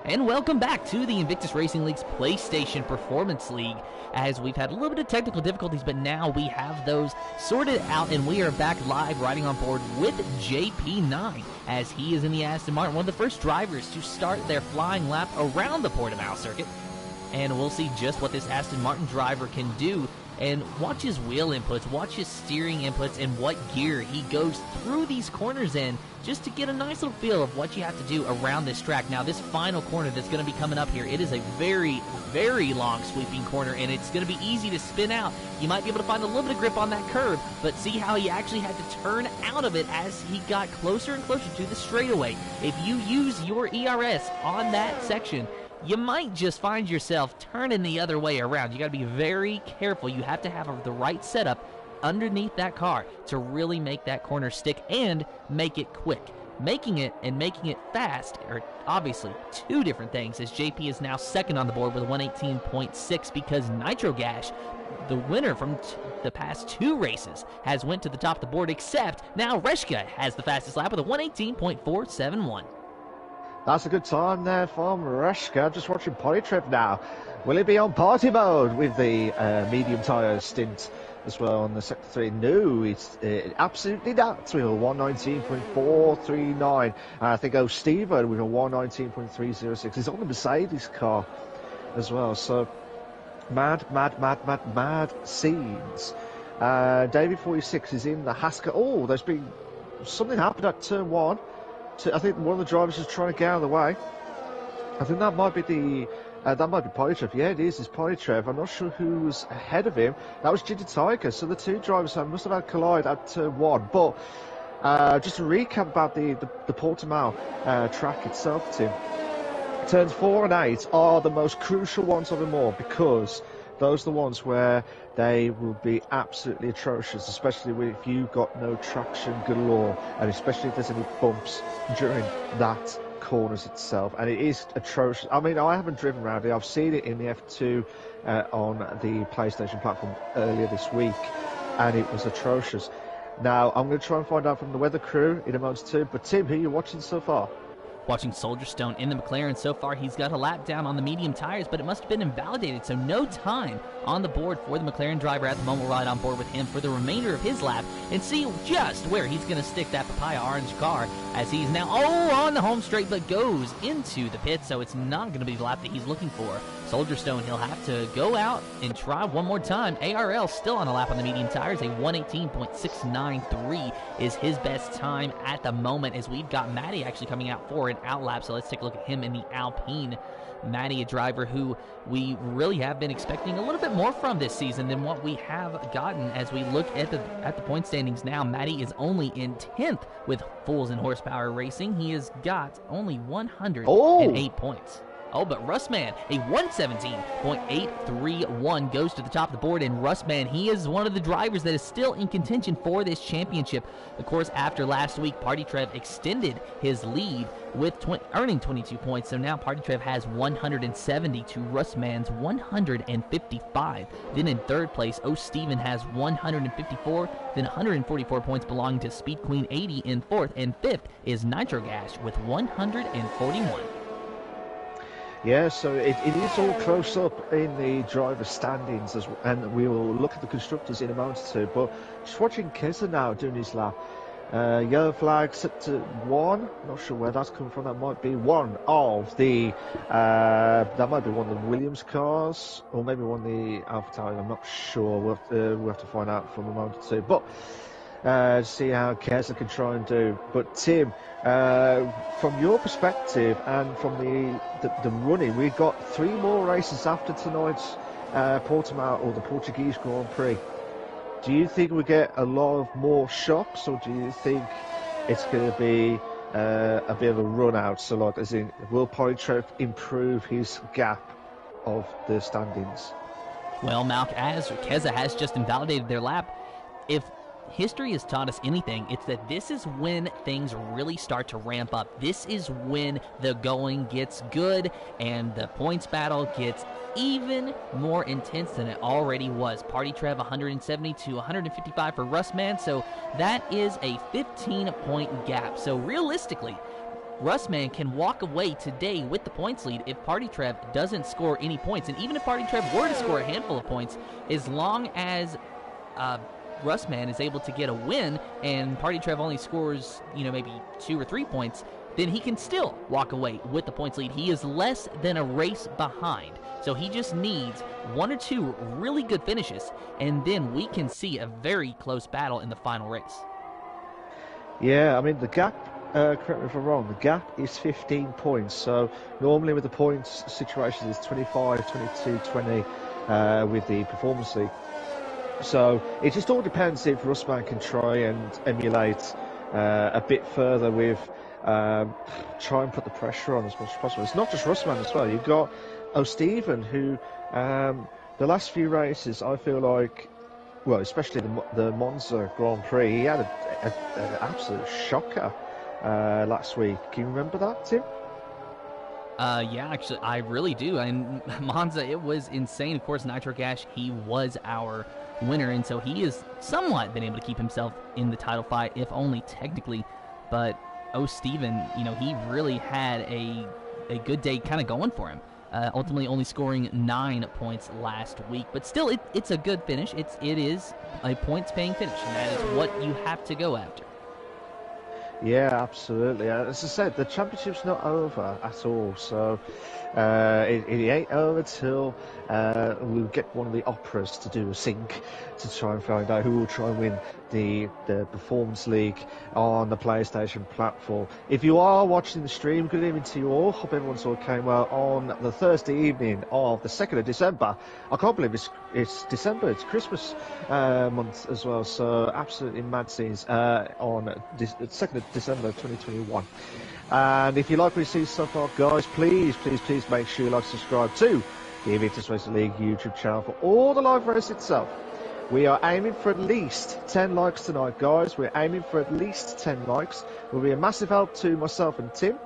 And welcome back to the Invictus Racing League's PlayStation Performance League, as we've had a little bit of technical difficulties, but now we have those sorted out, and we are back live riding on board with JP9, as he is in the Aston Martin, one of the first drivers to start their flying lap around the Portimao circuit. And we'll see just what this Aston Martin driver can do, and watch his wheel inputs, watch his steering inputs, and what gear he goes through these corners in, just to get a nice little feel of what you have to do around this track. Now, this final corner that's going to be coming up here, it is a very, very long sweeping corner, and it's going to be easy to spin out. You might be able to find a little bit of grip on that curve, but see how he actually had to turn out of it as he got closer and closer to the straightaway. If you use your ERS on that section, you might just find yourself turning the other way around. You got to be very careful. You have to have the right setup underneath that car to really make that corner stick and make it quick. Making it and making it fast are obviously two different things, as JP is now second on the board with 118.6 because Nitro Gash, the winner from the past two races, has went to the top of the board, except now Reshka has the fastest lap with a 118.471. That's a good time there from Reshka. Just watching Polytrip now. Will he be on party mode with the medium tyre stint as well on the Sector 3? No, it's absolutely not. With a 119.439. I think Stevo with a 119.306. He's on the Mercedes car as well. So mad scenes. David 46 is in the Haskell. Oh, there's been something happened at turn one. I think one of the drivers is trying to get out of the way. I think that might be Polytrev. Yeah, it is. It's Polytrev. I'm not sure who's ahead of him. That was Ginger Tiger. So the two drivers must have had collide at turn one. But just to recap about the Portimao track itself, Tim. Turns 4 and 8 are the most crucial ones of them all, because those are the ones where they will be absolutely atrocious, especially if you've got no traction galore, and especially if there's any bumps during that corners itself. And it is atrocious. I mean, I haven't driven around it. I've seen it in the F2 on the PlayStation platform earlier this week, and it was atrocious. Now, I'm going to try and find out from the weather crew in a moment too. But Tim, who are you watching so far? Watching Soldier Stone in the McLaren. So far, he's got a lap down on the medium tires, but it must have been invalidated, so no time on the board for the McLaren driver at the moment. We'll ride on board with him for the remainder of his lap and see just where he's going to stick that papaya orange car, as he's now on the home straight, but goes into the pit, so it's not going to be the lap that he's looking for. Soldier Stone, he'll have to go out and try one more time. ARL still on a lap on the medium tires. A 118.693 is his best time at the moment, as we've got Matty actually coming out for an out lap. So let's take a look at him in the Alpine. Matty, a driver who we really have been expecting a little bit more from this season than what we have gotten. As we look at the point standings now, Matty is only in 10th with Fools and Horsepower Racing. He has got only 108 points. Oh, but Russman, a 117.831 goes to the top of the board, and Russman, he is one of the drivers that is still in contention for this championship. Of course, after last week, Party Trev extended his lead with earning 22 points, so now Party Trev has 170 to Russman's 155. Then in third place, Steven has 154, then 144 points belonging to Speed Queen 80 in fourth, and fifth is Nitro Gash with 141. Yeah, so it is all close up in the driver standings, and we will look at the constructors in a moment or two. But just watching Keza now doing his lap. Yellow flag set to 1. Not sure where that's come from. That might be one of the Williams cars, or maybe one of the Alpha Tauri. I'm not sure. We'll have to find out from a moment or two. But see how Keza can try and do. But Tim, from your perspective and from the running, we've got 3 more races after tonight's Portimao, or the Portuguese Grand Prix. Do you think we get a lot of more shocks, or do you think it's going to be a bit of a run out? So, like, as in, will Polytrev improve his gap of the standings? Well, Malk, as Keza has just invalidated their lap, if history has taught us anything, it's that this is when things really start to ramp up. This is when the going gets good and the points battle gets even more intense than it already was. Party Trev 170 to 155 for Russman, so that is a 15-point gap. So realistically, Russman can walk away today with the points lead if Party Trev doesn't score any points. And even if Party Trev were to score a handful of points, as long as Russman is able to get a win and Party Trev only scores, maybe 2 or 3 points, then he can still walk away with the points lead. He is less than a race behind. So he just needs 1 or 2 really good finishes, and then we can see a very close battle in the final race. Yeah, I mean, the gap, correct me if I'm wrong, the gap is 15 points. So normally with the points situation, it's 25, 22, 20 with the Performance League. So it just all depends if Russman can try and emulate a bit further with try and put the pressure on as much as possible. It's not just Russman as well. You've got O'Stephen, who the last few races, I feel like, well, especially the Monza Grand Prix, he had an absolute shocker last week. Can you remember that, Tim? Yeah, actually, I really do. And Monza, it was insane. Of course, Nitro Gash, he was our winner, and so he has somewhat been able to keep himself in the title fight, if only technically. But O'Stephen, he really had a good day kind of going for him. Ultimately only scoring 9 points last week, but still it's a good finish. It is a points-paying finish, and that is what you have to go after. Yeah, absolutely. As I said, the championship's not over at all, so it ain't over till we'll get one of the operas to do a sync to try and find out who will try and win the Performance League on the PlayStation platform. If you are watching the stream, good evening to you all. Hope everyone's all came well on the Thursday evening of the 2nd of December. I can't believe it's December, it's Christmas month as well, so absolutely mad scenes on the 2nd of December 2021. And if you like what you see so far, guys, please make sure you like and subscribe to the Invictus Racing League YouTube channel for all the live race itself. We are aiming for at least 10 likes tonight, guys. We're aiming for at least 10 likes. Will be a massive help to myself and Tim,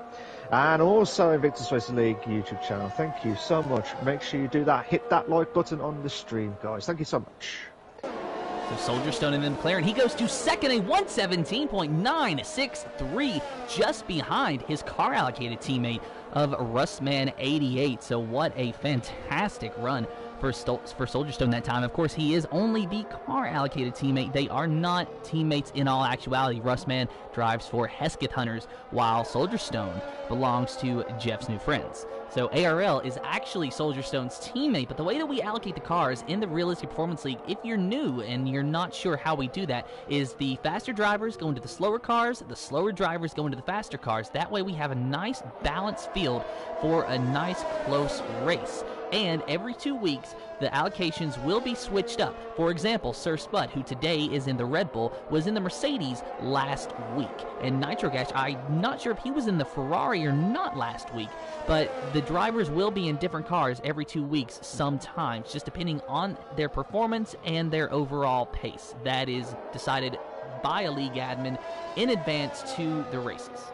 and also Invictus Racing League YouTube channel. Thank you so much. Make sure you do that. Hit that like button on the stream, guys. Thank you so much. So Soldier Stone and then McLaren, he goes to second, a 117.963, just behind his car allocated teammate of Russman 88. So what a fantastic run for Soldier Stone that time. Of course, he is only the car allocated teammate. They are not teammates in all actuality. Russman drives for Hesketh Hunters, while Soldier Stone belongs to Jeff's New Friends. So ARL is actually Soldier Stone's teammate, but the way that we allocate the cars in the Realistic Performance League, if you're new and you're not sure how we do that, is the faster drivers go into the slower cars, the slower drivers go into the faster cars. That way we have a nice balanced field for a nice close race. And every 2 weeks, the allocations will be switched up. For example, Sir Spud, who today is in the Red Bull, was in the Mercedes last week. And Nitro Gash, I'm not sure if he was in the Ferrari or not last week, but the drivers will be in different cars every 2 weeks sometimes, just depending on their performance and their overall pace. That is decided by a league admin in advance to the races.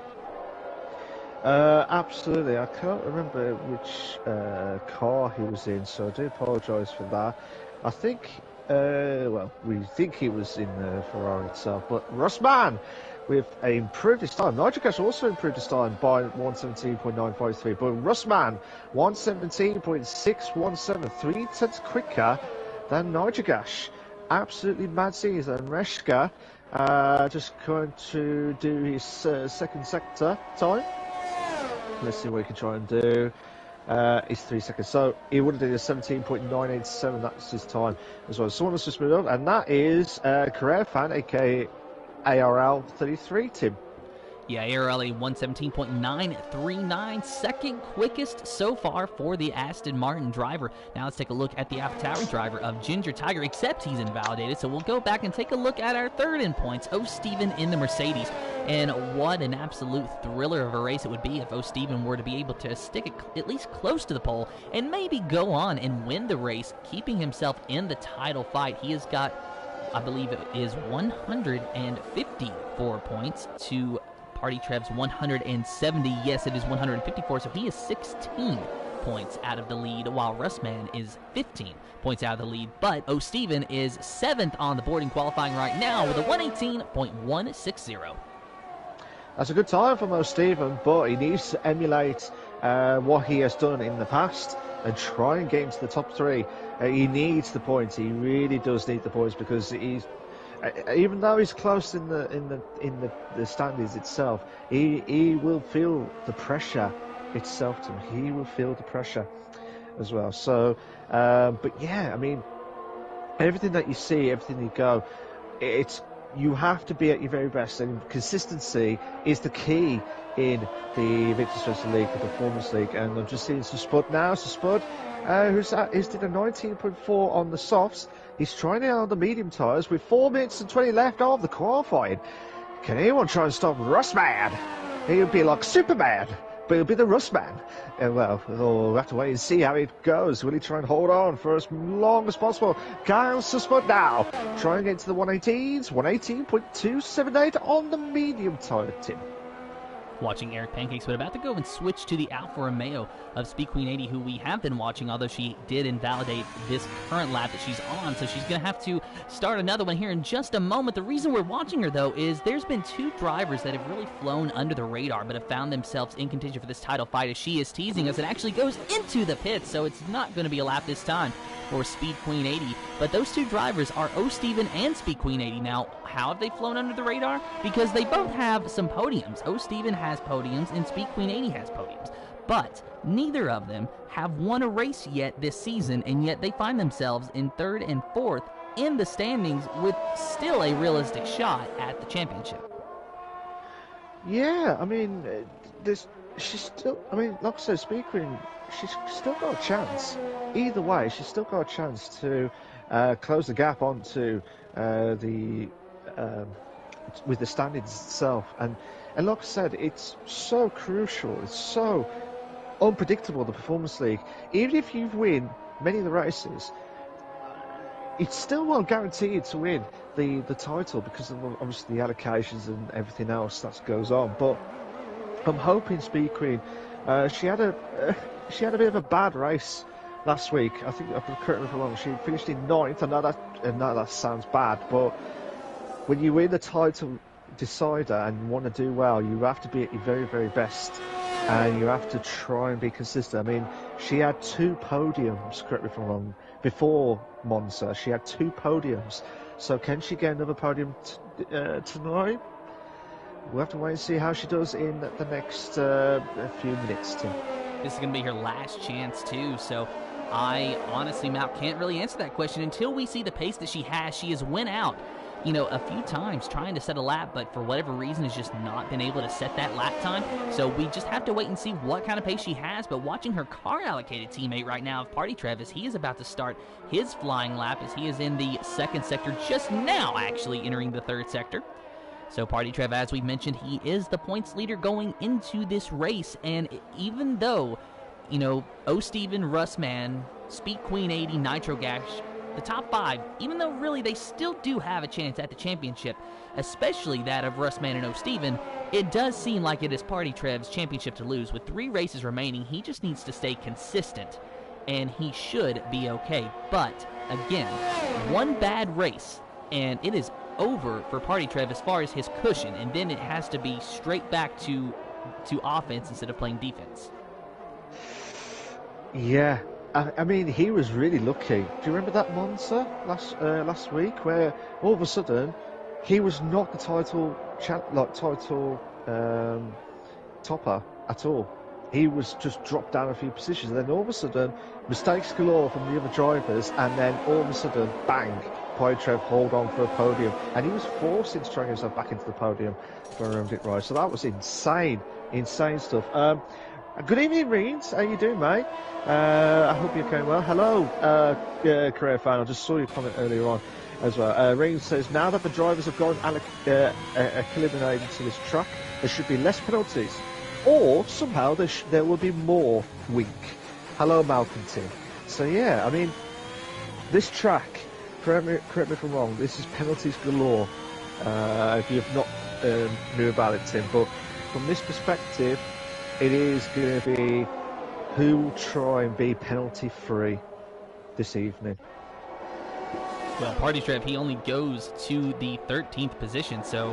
Absolutely. I can't remember which car he was in, so I do apologise for that. I think, we think he was in the Ferrari itself, but Russman with improved his time. Nitro Gash also improved his time by 117.953, but Russman 117.617, 3 tenths quicker than Nitro Gash. Absolutely mad scenes. And Reshka just going to do his second sector time. Let's see what he can try and do. It's 3 seconds. So he would have done a 17.987. That's his time as well. Someone else just moved up, and that is Career Fan, aka ARL 33, Tim. Yeah, ARL 117.939, second quickest so far for the Aston Martin driver. Now let's take a look at the AlphaTauri driver of Ginger Tiger, except he's invalidated. So we'll go back and take a look at our third in points, O'Stephen in the Mercedes. And what an absolute thriller of a race it would be if O'Stephen were to be able to stick it at least close to the pole and maybe go on and win the race, keeping himself in the title fight. He has got, I believe it is 154 points to Party Trev's 170. Yes, it is 154, so he is 16 points out of the lead, while Russman is 15 points out of the lead. But O'Stephen is 7th on the board in qualifying right now with a 118.160. That's a good time for Mo Stephen, but he needs to emulate what he has done in the past and try and get into the top 3. He needs the points. He really does need the points, because he's even though he's close in the standings itself, he will feel the pressure itself to him. He will feel the pressure as well. So, but yeah, I mean, everything that you see, everything you go, you have to be at your very best, and consistency is the key in the Invictus Racing League, the Performance League. And I'm just seeing some Spud now. So Spud, who's did a 19.4 on the softs. He's trying it on the medium tyres with 4 minutes and 20 left of the qualifying. Can anyone try and stop Rustman? He'll be like Superman, but he'll be the Rustman. And well, we'll have to wait and see how it goes. Will he try and hold on for as long as possible? Kyle Spud now trying to get to the 118s. 118.278 on the medium tyre, Tim. Watching Eric Pancakes, but about to go and switch to the Alfa Romeo of Speed Queen 80, who we have been watching, although she did invalidate this current lap that she's on, so she's going to have to start another one here in just a moment. The reason we're watching her, though, is there's been 2 drivers that have really flown under the radar, but have found themselves in contention for this title fight, as she is teasing us. It actually goes into the pits, so it's not going to be a lap this time for Speed Queen 80. But those 2 drivers are O. Steven and Speed Queen 80. Now, how have they flown under the radar? Because they both have some podiums. O. Steven has podiums and Speed Queen 80 has podiums. But neither of them have won a race yet this season, and yet they find themselves in 3rd and 4th in the standings with still a realistic shot at the championship. Yeah, I mean, she's still, I mean, like I said, Speed Queen, she's still got a chance. Either way, she's still got a chance to close the gap onto with the standings itself. And like I said, it's so crucial, it's so unpredictable, the Performance League. Even if you win many of the races, it's still well guaranteed to win the title, because of obviously the allocations and everything else that goes on. But I'm hoping Speed Queen, she had a bit of a bad race last week. I think, correct me if I'm wrong, she finished in 9th. I know that sounds bad, but when you win the title decider and want to do well, you have to be at your very, very best, and you have to try and be consistent. I mean, she had 2 podiums, correct me if I'm wrong, before Monza. She had 2 podiums. So can she get another podium tonight? We'll have to wait and see how she does in the next few minutes, Tim. This is going to be her last chance, too, so I honestly, Mal, can't really answer that question until we see the pace that she has. She has went out, a few times trying to set a lap, but for whatever reason has just not been able to set that lap time. So we just have to wait and see what kind of pace she has. But watching her car-allocated teammate right now of Party Trev, as he is about to start his flying lap, as he is in the 2nd sector, just now actually entering the 3rd sector. So Party Trev, as we mentioned, he is the points leader going into this race. And even though, O. Steven, Russman, Speed Queen 80, Nitro Gash, the top 5, even though really they still do have a chance at the championship, especially that of Russman and O. Steven, it does seem like it is Party Trev's championship to lose. With 3 races remaining, he just needs to stay consistent, and he should be okay. But, again, 1 bad race, and it is over for Party Trev as far as his cushion, and then it has to be straight back to offense instead of playing defense. Yeah, I mean, he was really lucky. Do you remember that Monza last week, where all of a sudden he was not the title topper at all? He was just dropped down a few positions, and then all of a sudden mistakes galore from the other drivers, and then all of a sudden, bang, Poitrev hold on for a podium, and he was forced into trying himself back into the podium for a it right. So that was insane stuff. Good evening, Reeds. How you doing, mate? I hope you're going well. Hello, career fan. I just saw your comment earlier on as well. Reeds says, now that the drivers have gone eliminated to this track, there should be less penalties, or somehow there will be more week. Hello, Malcolm Tim. So yeah, I mean, this track, correct me if I'm wrong, this is penalties galore. If you have not knew about it, Tim, but from this perspective, it is going to be who will try and be penalty free this evening. Well, Party Trev, he only goes to the 13th position, so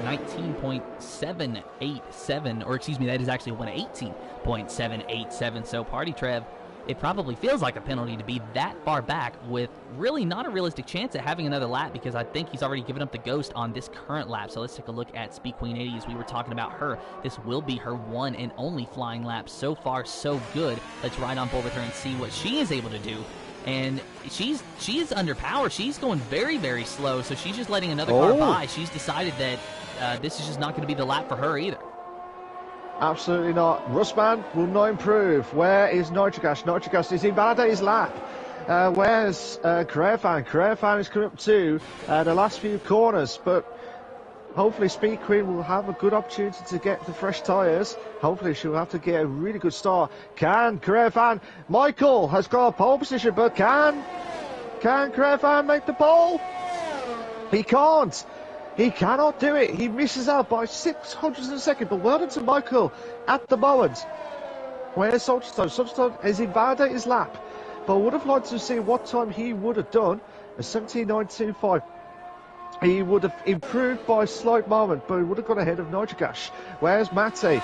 119.787, or excuse me, that is actually 118.787. So Party Trev, it probably feels like a penalty to be that far back with really not a realistic chance at having another lap, because I think he's already given up the ghost on this current lap. So let's take a look at Speed Queen 80 as we were talking about her. This will be her one and only flying lap. So far, so good. Let's ride on board with her and see what she is able to do. And she is under power. She's going very, very slow, so she's just letting another car by. She's decided that this is just not going to be the lap for her either. Absolutely not. Russman will not improve. Where is Nitrogas? Nitrogas is invalidated his lap. Where's Carefan? Carefan is coming up to the last few corners, but hopefully Speed Queen will have a good opportunity to get the fresh tyres. Hopefully she'll have to get a really good start. Can Carefan? Michael has got a pole position, but can Carefan make the pole? He can't. He cannot do it. He misses out by 600 of a second. But well done to Michael at the moment. Where's Soldierstone? Soldierstone has invalidated his lap. But I would have liked to see what time he would have done. A 17.925. He would have improved by a slight moment, but he would have gone ahead of Nitrogash. Where's Matty?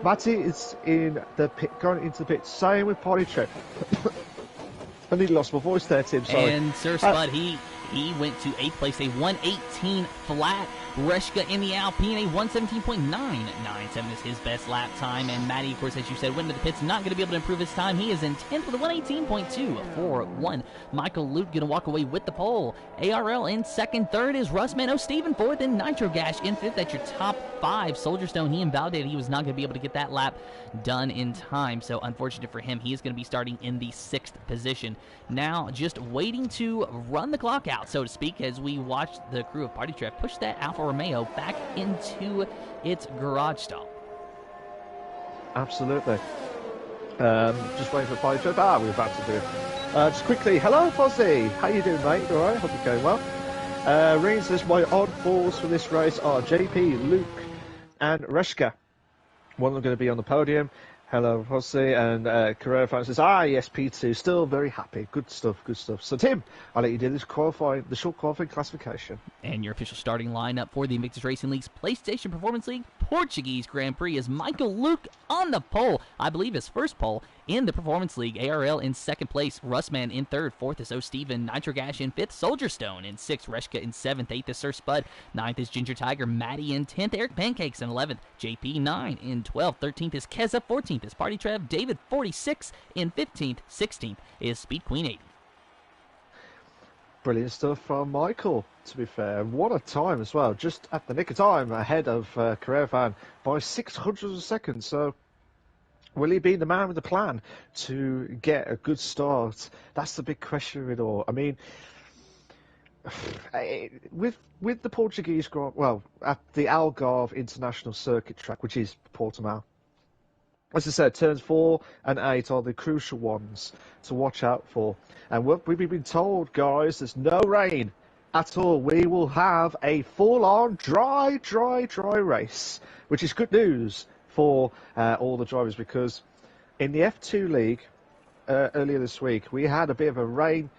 Matty is in the pit, going into the pit. Same with Party Trip. I nearly lost my voice there, Tim. Sorry. And Sir Spud, he went to 8th place, a 118 flat. Reshka in the Alpine, a 117.997 is his best lap time. And Matty, of course, as you said, went into the pits, not going to be able to improve his time. He is in 10th with a 118.241. Michael Lute going to walk away with the pole. ARL in 2nd. 3rd is Russman O'Steven. 4th and Nitro Gash in 5th. That's your top 5. Soldierstone, he invalidated. He was not going to be able to get that lap done in time. So unfortunate for him, he is going to be starting in the 6th position. Now just waiting to run the clock out, so to speak, as we watch the crew of Party Trek push that Alfa Romeo back into its garage stall. Absolutely. Just waiting for Party Trek. We're about to do it. Just quickly, hello Fozzy. How you doing, mate? All right, hope you're going well. Ring says my oddballs for this race are JP, Luke, and Reshka. One of them going to be on the podium. Hello, Jose, and Carrera fan says, yes, P2, still very happy. Good stuff, good stuff. So, Tim, I'll let you do this the short qualifying classification. And your official starting lineup for the Invictus Racing League's PlayStation Performance League Portuguese Grand Prix is Michael Luke on the pole. I believe his first pole in the Performance League. ARL in 2nd place. Russman in 3rd. 4th is O'Steven. Nitrogash in 5th. Soldierstone in 6th. Reshka in 7th. 8th is Sir Spud. 9th is Ginger Tiger. Matty in 10th. Eric Pancakes in 11th. JP 9 in 12th. 13th is Keza. 14th is Party Trev. David 46 in 15th. 16th is Speed Queen 80. Brilliant stuff from Michael, to be fair. What a time as well. Just at the nick of time ahead of Carrera by 600 of a second. So will he be the man with the plan to get a good start? That's the big question of it all. I mean, with the Portuguese, at the Algarve International Circuit track, which is Portimao, as I said, turns 4 and 8 are the crucial ones to watch out for. And what we've been told, guys, there's no rain at all. We will have a full-on dry race, which is good news for all the drivers, because in the F2 League earlier this week, we had a bit of a rain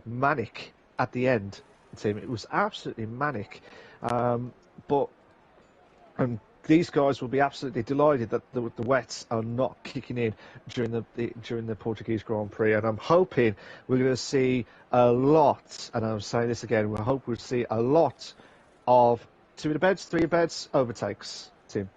manic at the end, Tim. It was absolutely manic. But these guys will be absolutely delighted that the wets are not kicking in during the Portuguese Grand Prix, and I'm hoping we're going to see a lot. And I'm saying this again: we hope we'll see a lot of 2 beds, 3 beds overtakes. Tim,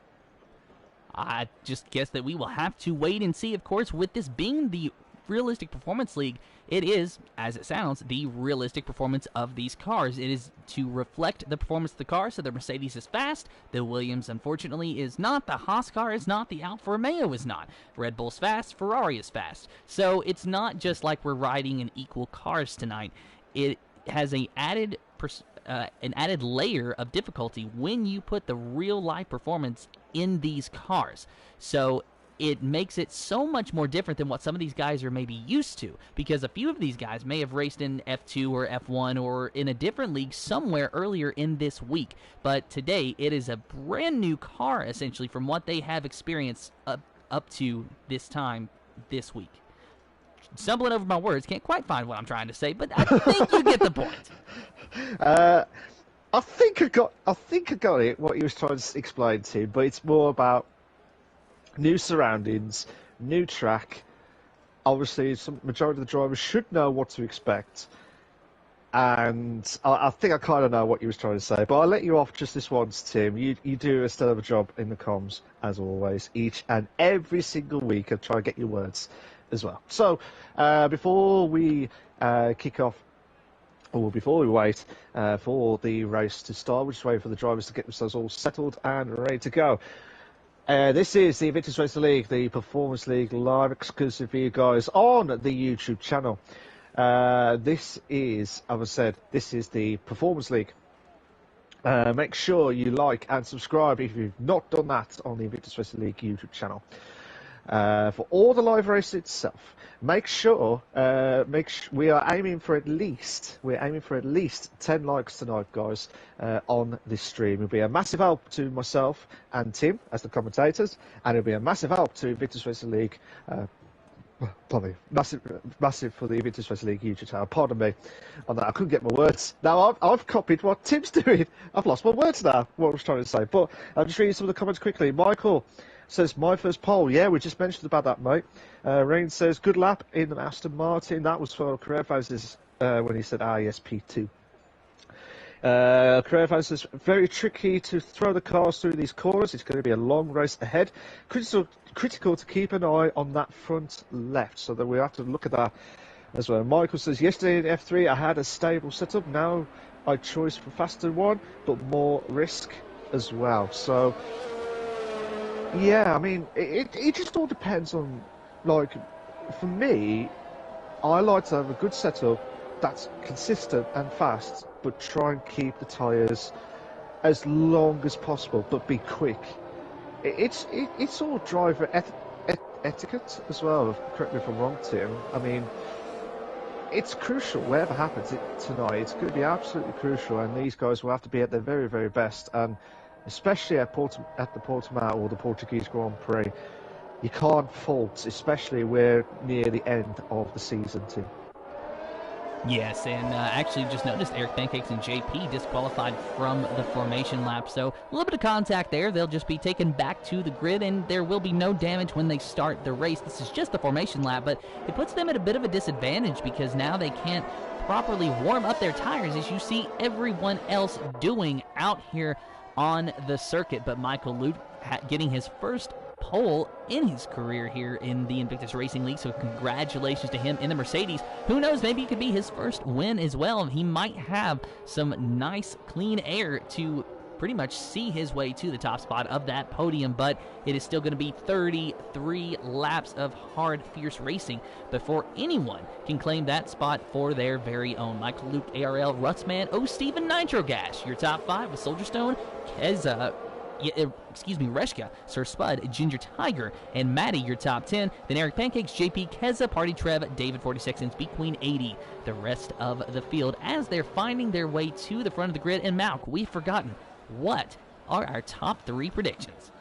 I just guess that we will have to wait and see. Of course, with this being the Realistic Performance League, it is, as it sounds, the realistic performance of these cars. It is to reflect the performance of the car, so the Mercedes is fast, the Williams, unfortunately, is not, the Haas car is not, the Alfa Romeo is not. Red Bull's fast, Ferrari is fast. So it's not just like we're riding in equal cars tonight. It has an added layer of difficulty when you put the real-life performance in these cars. So it makes it so much more different than what some of these guys are maybe used to, because a few of these guys may have raced in F2 or F1 or in a different league somewhere earlier in this week. But today, it is a brand new car, essentially, from what they have experienced up to this time this week. Stumbling over my words, can't quite find what I'm trying to say, but I think you get the point. I think I got it. What he was trying to explain to him, but it's more about new surroundings, new track. Obviously, some majority of the drivers should know what to expect, and I think I kind of know what you was trying to say. But I'll let you off just this once, Tim. You do a stellar job in the comms as always, each and every single week. And try and get your words as well. So before we kick off, or before we wait for the race to start, we're just waiting for the drivers to get themselves all settled and ready to go. This is the Invictus Racing League, the Performance League, live exclusive for you guys on the YouTube channel. This is, as I said, this is the Performance League. Make sure you like and subscribe if you've not done that on the Invictus Racing League YouTube channel. For all the live race itself, make sure we are aiming for at least 10 likes tonight, guys, on this stream. It'll be a massive help to myself and Tim as the commentators, and it'll be a massive help to Invictus Racing League. Probably massive for the Invictus Racing League YouTube channel. Pardon me on that. I couldn't get my words. Now I've copied what Tim's doing. I've lost my words now. What I was trying to say, but I'll just read some of the comments quickly. Michael says, my first pole. Yeah, we just mentioned about that, mate. Rain says, good lap in the Aston Martin. That was for Career Fans when he said ISP2. Career Fans says, very tricky to throw the cars through these corners. It's going to be a long race ahead. Critical to keep an eye on that front left. So that we have to look at that as well. Michael says, yesterday in F3 I had a stable setup. Now I choose for faster one, but more risk as well. So yeah, I mean, it just all depends on, like, for me, I like to have a good setup that's consistent and fast, but try and keep the tyres as long as possible, but be quick. It's all driver etiquette as well, correct me if I'm wrong, Tim. I mean, it's crucial, whatever happens tonight, it's going to be absolutely crucial, and these guys will have to be at their very, very best, and especially at the Portimao or the Portuguese Grand Prix, you can't fault, especially we're near the end of the season, Tim. Yes, and actually just noticed Eric Pancakes and JP disqualified from the formation lap, so a little bit of contact there. They'll just be taken back to the grid, and there will be no damage when they start the race. This is just the formation lap, but it puts them at a bit of a disadvantage because now they can't properly warm up their tires, as you see everyone else doing out here on the circuit. But Michael Luke getting his first pole in his career here in the Invictus Racing League, so congratulations to him in the Mercedes. Who knows, maybe it could be his first win as well. He might have some nice clean air to pretty much see his way to the top spot of that podium, but it is still going to be 33 laps of hard, fierce racing before anyone can claim that spot for their very own. Michael Luke, ARL, Rutsman, Steven, Nitro Gas, your top 5 with Soldier Stone, Keza, Reshka, Sir Spud, Ginger Tiger, and Maddie, your top 10. Then Eric Pancakes, JP, Keza, Party Trev, David 46, and Speed Queen 80. The rest of the field as they're finding their way to the front of the grid. And Malk, we've forgotten, what are our top 3 predictions?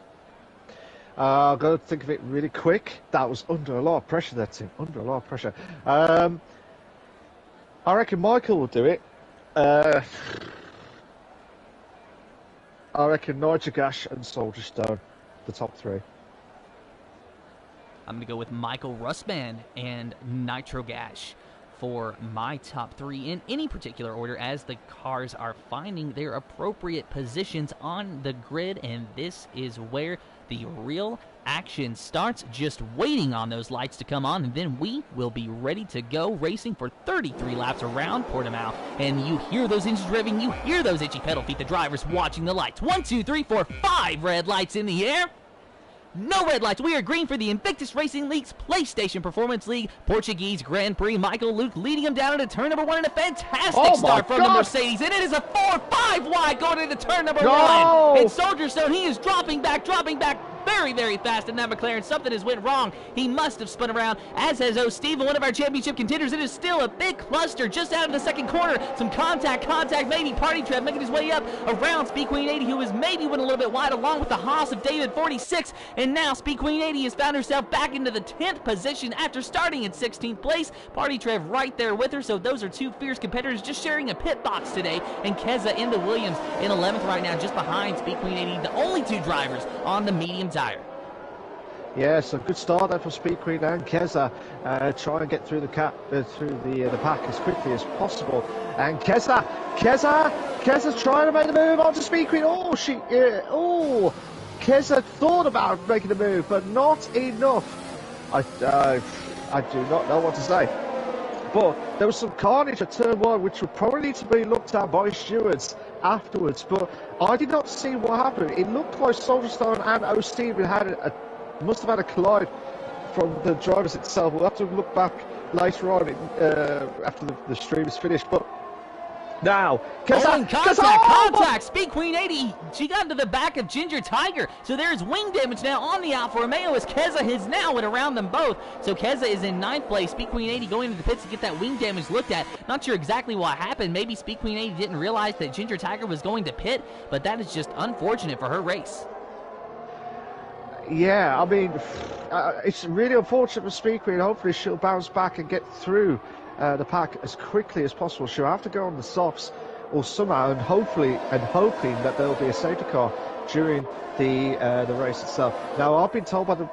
I'll go think of it really quick. That was under a lot of pressure there, Tim. Under a lot of pressure. I reckon Michael will do it. I reckon Nigel Gash and Soldier Stone, the top 3. I'm going to go with Michael Russman and Nitro Gash for my top 3 in any particular order as the cars are finding their appropriate positions on the grid, and this is where the real action starts, just waiting on those lights to come on, and then we will be ready to go racing for 33 laps around Portimao. And you hear those engines revving, you hear those itchy pedal feet, the drivers watching the lights. 1, 2, 3, 4, 5 red lights in the air. No red lights. We are green for the Invictus Racing League's PlayStation Performance League Portuguese Grand Prix. Michael Luke leading him down into turn number 1 in a fantastic start from the Mercedes. And it is a 4-5 wide going into turn number 1. And Soldier Stone, he is dropping back very, very fast in that McLaren. Something has went wrong. He must have spun around, as has O'Steve, one of our championship contenders. It is still a big cluster just out of the second corner. Some contact, maybe Party Trev making his way up around Speed Queen 80, who is maybe went a little bit wide, along with the Haas of David 46. And now Speed Queen 80 has found herself back into the 10th position after starting in 16th place. Party Trev right there with her, so those are two fierce competitors just sharing a pit box today. And Keza into Williams in 11th right now, just behind Speed Queen 80, the only two drivers on the medium tire. Yes, a good start there for Speed Queen and Keza. Try and get through the pack as quickly as possible. And Keza's trying to make the move onto Speed Queen. Keza thought about making the move, but not enough. I do not know what to say. But there was some carnage at turn 1, which would probably need to be looked at by stewards afterwards. But I did not see what happened. It looked like Soldierstone and O'Steve must have had a collide from the drivers itself. We'll have to look back later on after the stream is finished. But now, contact! Speed Queen 80, she got into the back of Ginger Tiger. So there's wing damage now on the Alfa Romeo as Keza has now went around them both. So Keza is in 9th place. Speed Queen 80 going into the pits to get that wing damage looked at. Not sure exactly what happened. Maybe Speed Queen 80 didn't realize that Ginger Tiger was going to pit, but that is just unfortunate for her race. Yeah, I mean, it's really unfortunate for Speed Queen. Hopefully she'll bounce back and get through the pack as quickly as possible. She'll have to go on the softs or somehow, and hoping that there'll be a safety car during the race itself. Now, I've been told by the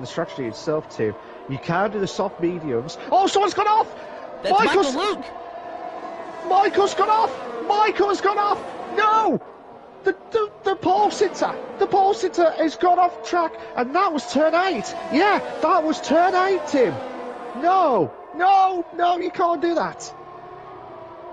strategy itself, Tim, you can do the soft mediums. Oh, someone's gone off! That's Michael Luke! Michael's gone off! Michael's gone off! No! The pole sitter has gone off track, and that was turn 8. Yeah, that was turn 8, Tim. No, you can't do that.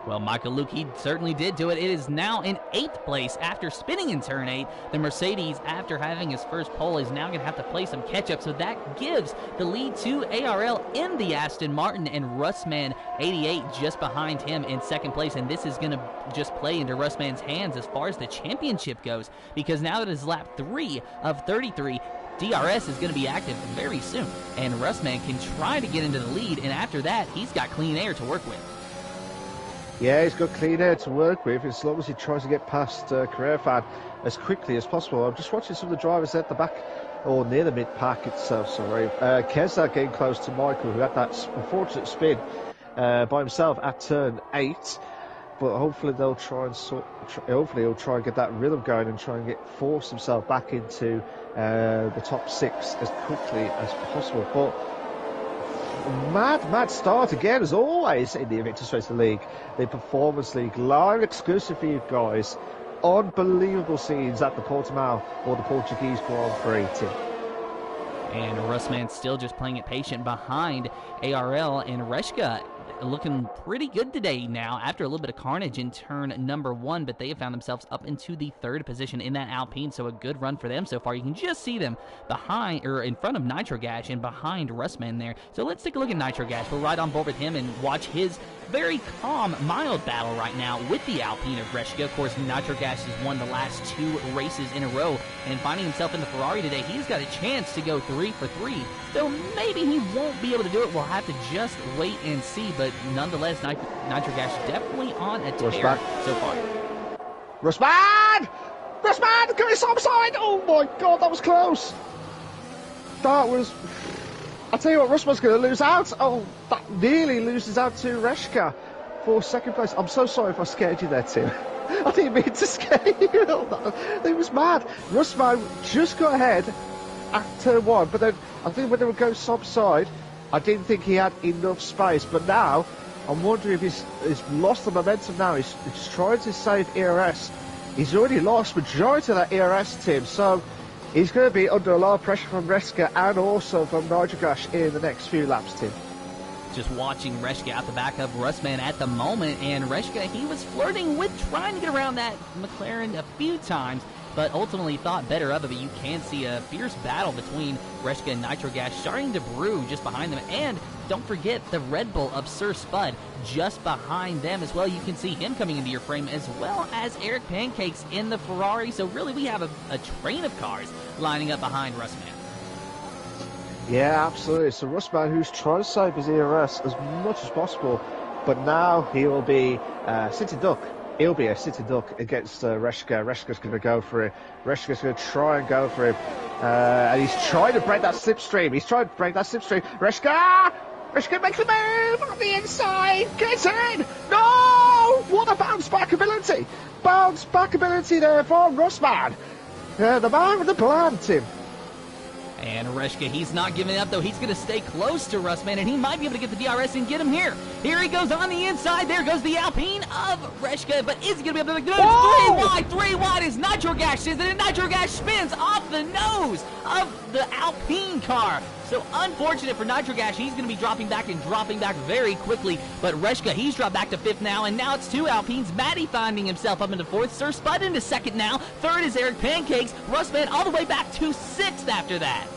Well, Michael Luke, he certainly did do it. It is now in 8th place after spinning in turn 8. The Mercedes, after having his first pole, is now going to have to play some catch-up. So that gives the lead to ARL in the Aston Martin, and Russman 88 just behind him in 2nd place. And this is going to just play into Russman's hands as far as the championship goes, because now that it's lap 3 of 33, DRS is going to be active very soon, and Russman can try to get into the lead, and after that, he's got clean air to work with. Yeah, he's got clean air to work with as long as he tries to get past Carrera as quickly as possible. I'm just watching some of the drivers at the back, or near the mid-pack itself, sorry. Keza getting close to Michael, who had that unfortunate spin by himself at turn 8. But hopefully they'll try and hopefully he'll try and get that rhythm going and try and force himself back into the top 6 as quickly as possible. But mad start again, as always, in the Invictus Racing League, the Performance League, live exclusive for you guys. Unbelievable scenes at the Portimao, or the Portuguese Grand Prix, Tim. And Russman still just playing it patient behind ARL, and Reshka looking pretty good today now after a little bit of carnage in turn number 1, but they have found themselves up into the 3rd position in that Alpine, so a good run for them so far. You can just see them behind, or in front of Nitrogash and behind Russman there. So let's take a look at Nitrogash. We're right on board with him and watch his very calm, mild battle right now with the Alpine of Reshka. Of course, Nitrogash has won the last 2 races in a row, and finding himself in the Ferrari today, he's got a chance to go 3 for 3. Though maybe he won't be able to do it. We'll have to just wait and see, but nonetheless, Nitrogash definitely on a tear so far. Russman! Give me some side! Oh my god, that was close! That was... I'll tell you what, Russman's going to lose out. Oh, that nearly loses out to Reshka for 2nd place. I'm so sorry if I scared you there, Tim. I didn't mean to scare you. It was mad. Russman just got ahead at turn 1, but then I think when they were going side, I didn't think he had enough space. But now, I'm wondering if he's lost the momentum now. He's trying to save ERS. He's already lost majority of that ERS, Tim. So he's going to be under a lot of pressure from Reshka and also from Nitrogash in the next few laps, Tim. Just watching Reshka out the back of Russman at the moment, and Reshka, he was flirting with trying to get around that McLaren a few times, but ultimately thought better of it. But you can see a fierce battle between Reshka and Nitrogash starting to brew just behind them, and don't forget the Red Bull of Sir Spud just behind them as well. You can see him coming into your frame, as well as Eric Pancakes in the Ferrari. So really, we have a train of cars lining up behind Russman. Yeah, absolutely. So Russman, who's trying to save his ERS as much as possible, but now he will be sitting duck. He'll be a sitting duck against Reshka. Reshka's going to go for it. Reshka's going to try and go for it. And he's trying to break that slipstream. Reshka makes a move on the inside. Gets in. No! What a bounce back ability. Bounce back ability there for Russman. The man with the plan, Tim. And Reshka, he's not giving up, though. He's going to stay close to Russman, and he might be able to get the DRS and get him here. Here he goes on the inside. There goes the Alpine of Reshka, but is he going to be able to make it? Three wide is Nitro Gash, isn't it? Nitro Gash spins off the nose of the Alpine car. So unfortunate for Nitro Gash. He's going to be dropping back very quickly. But Reshka, he's dropped back to 5th now, and now it's 2 Alpines. Matty finding himself up into 4th. Sir Spud into 2nd now. 3rd is Eric Pancakes. Russman all the way back to 6th after that.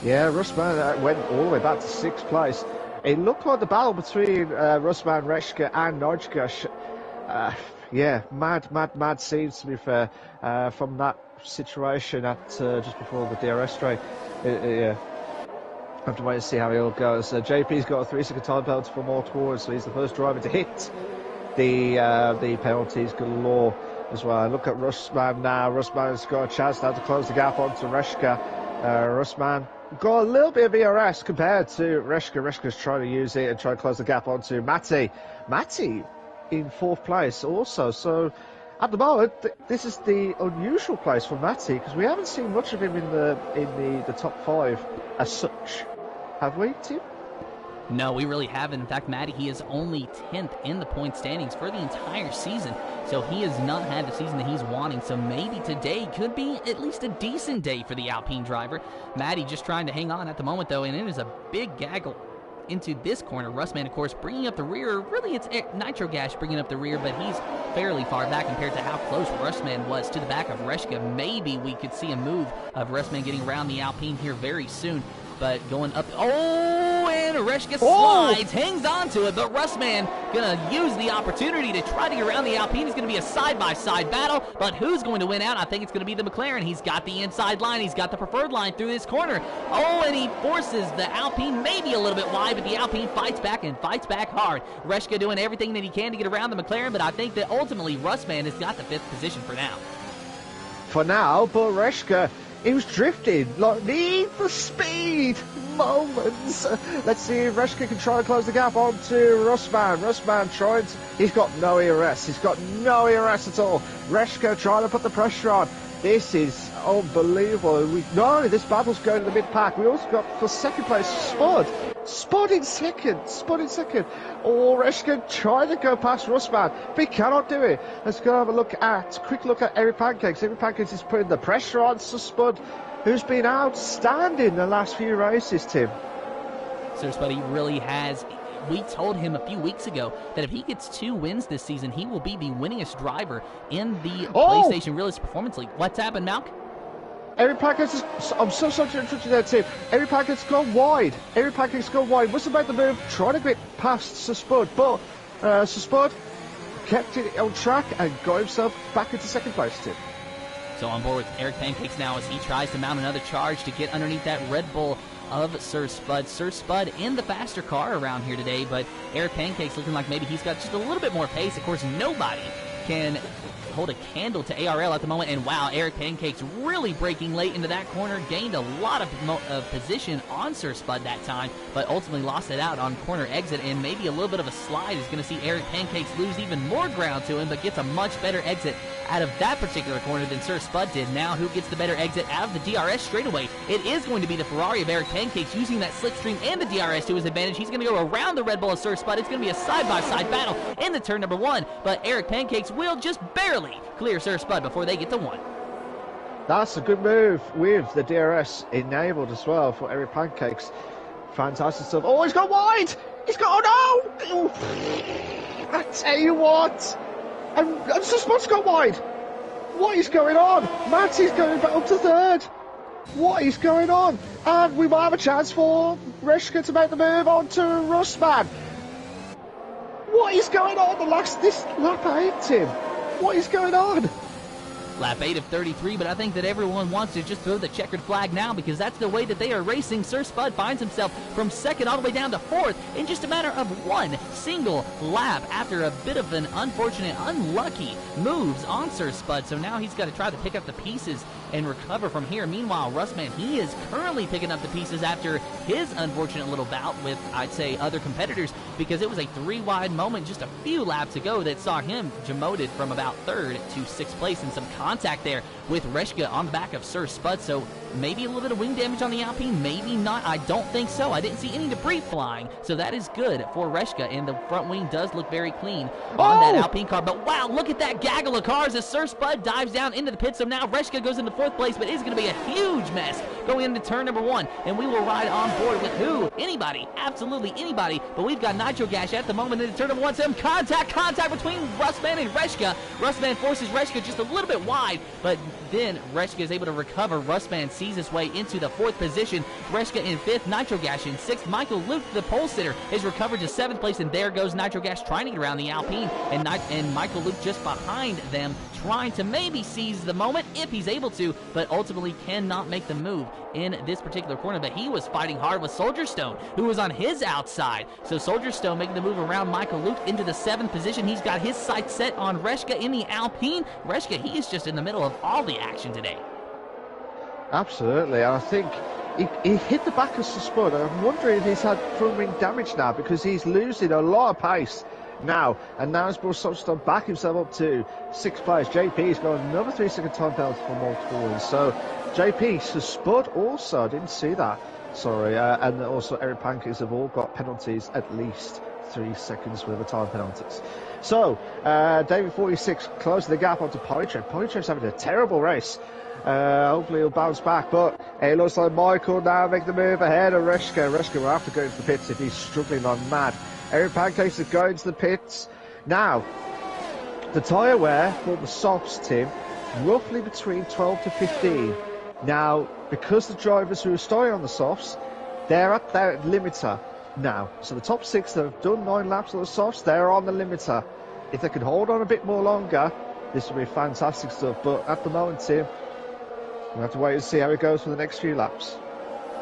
Yeah, Russman went all the way back to 6th place. It looked like the battle between Russman, Reshka and Nojgash. Yeah, mad scenes, to be fair, from that situation at just before the DRS straight. Yeah. I have to wait and see how it all goes. JP's got a 3-second time penalty for more towards, so he's the first driver to hit the penalties galore as well. Look at Russman now. Russman's got a chance now to close the gap onto Reshka. Russman got a little bit of ERS compared to Reshka. Reshka's trying to use it and try to close the gap onto Matty. Matty in 4th place also. So at the moment, this is the unusual place for Matty, because we haven't seen much of him in the top 5 as such. Have we, Tim? No, we really haven't. In fact, Matty, he is only 10th in the point standings for the entire season. So he has not had the season that he's wanting. So maybe today could be at least a decent day for the Alpine driver. Matty just trying to hang on at the moment, though, and it is a big gaggle into this corner. Russman, of course, bringing up the rear. Really, it's Nitro Gash bringing up the rear, but he's fairly far back compared to how close Russman was to the back of Reshka. Maybe we could see a move of Russman getting around the Alpine here very soon. But going up, and Reshka slides, hangs on to it, but Russman going to use the opportunity to try to get around the Alpine. It's going to be a side-by-side battle, but who's going to win out? I think it's going to be the McLaren. He's got the inside line. He's got the preferred line through this corner. And he forces the Alpine maybe a little bit wide, but the Alpine fights back and fights back hard. Reshka doing everything that he can to get around the McLaren, but I think that ultimately Russman has got the 5th position for now. For now, but Reshka, he was drifting, like Need for Speed moments. Let's see if Reshka can try and close the gap onto Russman. Russman trying to, he's got no ERS. He's got no ERS at all. Reshka trying to put the pressure on. This is unbelievable. Not only this battle's going to the mid-pack, we also got for 2nd place Spud. Spud in second. Oh, Reshka trying to go past Russman, but he cannot do it. Let's go have a quick look at Eric Pancakes. Eric Pancakes is putting the pressure on Spud, who's been outstanding the last few races, Tim. So Spud, he really has. We told him a few weeks ago that if he gets 2 wins this season, he will be the winningest driver in the PlayStation Realistic Performance League. What's happened, Malk? Eric Pancakes is, I'm so sorry to interrupt you there, Tim. Eric Pancakes gone wide. Must have made the move, trying to get past Sir Spud, but Sir Spud kept it on track and got himself back into 2nd place, Tim. So on board with Eric Pancakes now as he tries to mount another charge to get underneath that Red Bull of Sir Spud. Sir Spud in the faster car around here today, but Eric Pancakes looking like maybe he's got just a little bit more pace. Of course, nobody can hold a candle to ARL at the moment, and wow, Eric Pancakes really breaking late into that corner, gained a lot of position on Sir Spud that time, but ultimately lost it out on corner exit, and maybe a little bit of a slide is going to see Eric Pancakes lose even more ground to him, but gets a much better exit out of that particular corner than Sir Spud did. Now who gets the better exit out of the DRS straightaway? It is going to be the Ferrari of Eric Pancakes, using that slipstream and the DRS to his advantage. He's going to go around the Red Bull of Sir Spud. It's going to be a side-by-side battle in the turn number 1, but Eric Pancakes will just barely clear Sir Spud before they get to 1. That's a good move with the DRS enabled as well for Eric Pancakes. Fantastic stuff. Oh, he's got wide! Oh no! I tell you what! And Sir Spud's got wide! What is going on? Matty's going back up to 3rd. What is going on? And we might have a chance for Reshka to make the move on to Russman. What is going on? This lap 8, Tim. What is going on? Lap 8 of 33, but I think that everyone wants to just throw the checkered flag now because that's the way that they are racing. Sir Spud finds himself from second all the way down to fourth in just a matter of one single lap after a bit of an unfortunate, unlucky moves on Sir Spud. So now he's got to try to pick up the pieces and recover from here. Meanwhile, Russman, he is currently picking up the pieces after his unfortunate little bout with, I'd say, other competitors because it was a 3-wide moment just a few laps ago that saw him demoted from about 3rd to 6th place in some contact there with Reshka on the back of Sir Spud. So maybe a little bit of wing damage on the Alpine, maybe not. I don't think so. I didn't see any debris flying, so that is good for Reshka, and the front wing does look very clean on that Alpine car. But wow, look at that gaggle of cars as Sir Spud dives down into the pit. So now Reshka goes into 4th place, but it's going to be a huge mess going into turn number 1, and we will ride on board with who? Anybody, absolutely anybody. But we've got Nitro Gash at the moment into turn number 1. Some contact between Russman and Reshka. Russman forces Reshka just a little bit wide, but then Reshka is able to recover. Russman sees his way into the 4th position. Reshka in 5th, Nitro Gash in 6th. Michael Luke, the pole sitter, is recovered to 7th place, and there goes Nitro Gash trying to get around the Alpine, and Michael Luke just behind them, trying to maybe seize the moment if he's able to, but ultimately cannot make the move in this particular corner. But he was fighting hard with Soldier Stone, who was on his outside. So Soldier Stone making the move around Michael Luke into the 7th position. He's got his sights set on Reshka in the Alpine. Reshka, he is just in the middle of all the action today. Absolutely, and I think he hit the back of Spud. I'm wondering if he's had front wing damage now because he's losing a lot of pace now, and now he's brought Solstone back himself up to 6th place. JP's got another 3-second time penalty for multiple wins. So JP, so Spud also, I didn't see that, sorry, and also Eric Pancakes have all got penalties, at least 3 seconds worth of time penalties. So David 46 closing the gap onto Polytrev. Polytrev's having a terrible race. Hopefully he'll bounce back, but it looks like Michael now make the move ahead of Reshka. Reshka will have to go into the pits if he's struggling on mad. Eric Pancakes is going to the pits. Now, the tyre wear for the softs, Tim, roughly between 12 to 15. Now, because the drivers who are starting on the softs, they're at their limiter now. So the top 6 that have done 9 laps on the softs, they're on the limiter. If they can hold on a bit more longer, this will be fantastic stuff. But at the moment, Tim, we'll have to wait and see how it goes for the next few laps.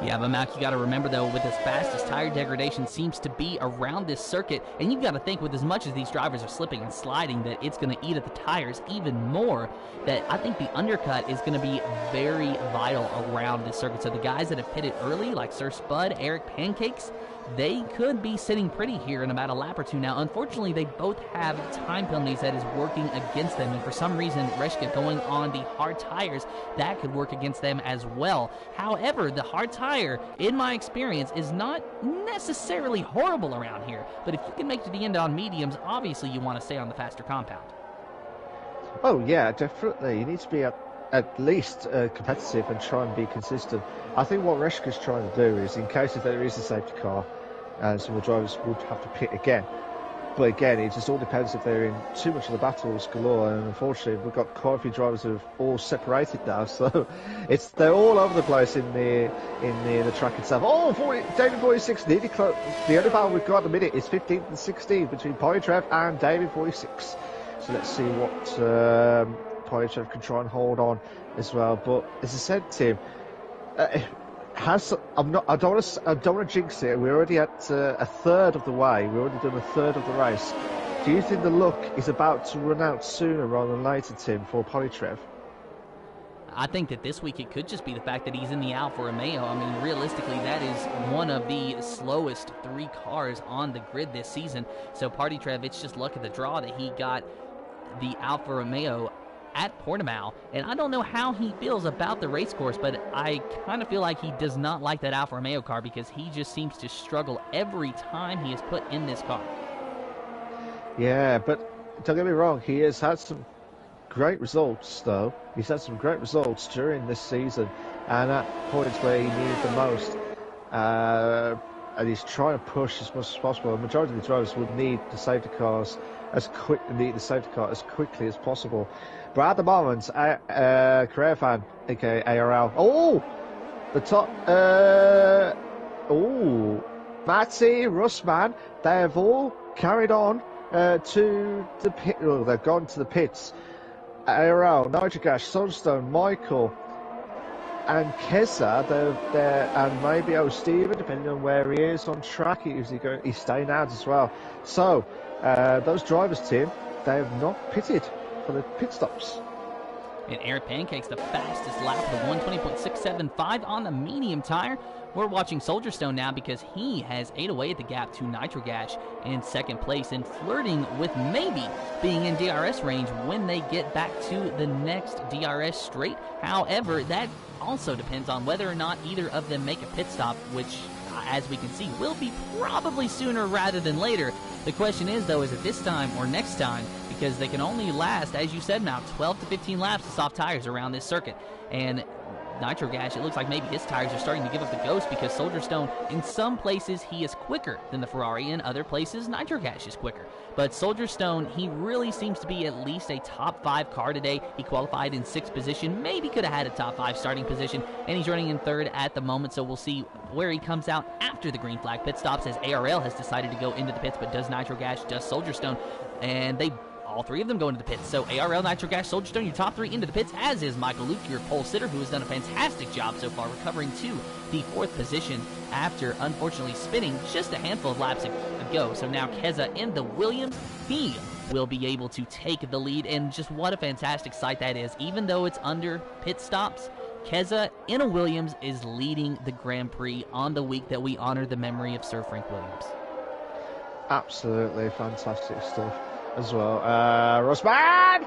Yeah, but Mac, you got to remember, though, with as fast as tire degradation seems to be around this circuit, and you've got to think with as much as these drivers are slipping and sliding that it's going to eat at the tires even more, that I think the undercut is going to be very vital around this circuit. So the guys that have pitted early, like Sir Spud, Eric Pancakes, they could be sitting pretty here in about a lap or two. Now, unfortunately, they both have time penalties that is working against them, and for some reason, Reshka going on the hard tires, that could work against them as well. However, the hard tire, in my experience, is not necessarily horrible around here, but if you can make it to the end on mediums, obviously you want to stay on the faster compound. Oh yeah, definitely. You need to be at least competitive and try and be consistent. I think what Reshka's trying to do is, in case if there is a safety car, and some of the drivers would have to pit again. But again, it just all depends if they're in too much of the battles galore, and unfortunately we've got quite a few drivers who have all separated now, so they're all over the place in the track itself. Oh, David 46 nearly close. The only battle we've got at the minute is 15th and 16th between Polytrev and David 46. So let's see what Polytrev can try and hold on as well. But as I said, Tim, I don't want to jinx it. We're already at a third of the way. We've already done a third of the race. Do you think the luck is about to run out sooner rather than later, Tim, for Polytrev? I think that this week it could just be the fact that he's in the Alfa Romeo. I mean, realistically, that is one of the slowest 3 cars on the grid this season. So Polytrev, it's just luck of the draw that he got the Alfa Romeo at Portimao, and I don't know how he feels about the race course, but I kind of feel like he does not like that Alfa Romeo car because he just seems to struggle every time he is put in this car. Yeah, but don't get me wrong, he has had some great results, though. He's had some great results during this season, and at points where he needed the most. And he's trying to push as much as possible. The majority of the drivers would need the safety cars as quickly as possible. But at the moment, Career Fan, aka ARL, The top, Matty, Russman, they have all carried on to the pit. Oh, they've gone to the pits. IRL, Nitrogash, Sunstone, Michael, and Keza, and maybe Steven, depending on where he is on track. He's staying out as well. So, those drivers, Tim, they have not pitted for the pit stops. And Eric Pancakes, the fastest lap of the 120.675 on the medium tire. We're watching Soldier Stone now because he has ate away at the gap to Nitrogash in second place and flirting with maybe being in DRS range when they get back to the next DRS straight. However, that also depends on whether or not either of them make a pit stop, which, as we can see, will be probably sooner rather than later. The question is, though, is it this time or next time? Because they can only last, as you said, Mal, 12 to 15 laps of soft tires around this circuit. And Nitrogash, it looks like maybe his tires are starting to give up the ghost because Soldier Stone, in some places, he is quicker than the Ferrari. In other places, Nitrogash is quicker. But Soldier Stone, he really seems to be at least a top 5 car today. He qualified in 6th position, maybe could have had a top 5 starting position, and he's running in 3rd at the moment, so we'll see where he comes out after the green flag pit stops, as ARL has decided to go into the pits, but does Nitrogash, does Soldier Stone, and all 3 of them go into the pits. So ARL, Nitrogash, Soldier Stone, your top 3 into the pits, as is Michael Luke, your pole sitter, who has done a fantastic job so far, recovering to the 4th position after unfortunately spinning just a handful of laps ago. So now Keza in the Williams, he will be able to take the lead, and just what a fantastic sight that is. Even though it's under pit stops, Keza in a Williams is leading the Grand Prix on the week that we honor the memory of Sir Frank Williams. Absolutely fantastic stuff as well. Russman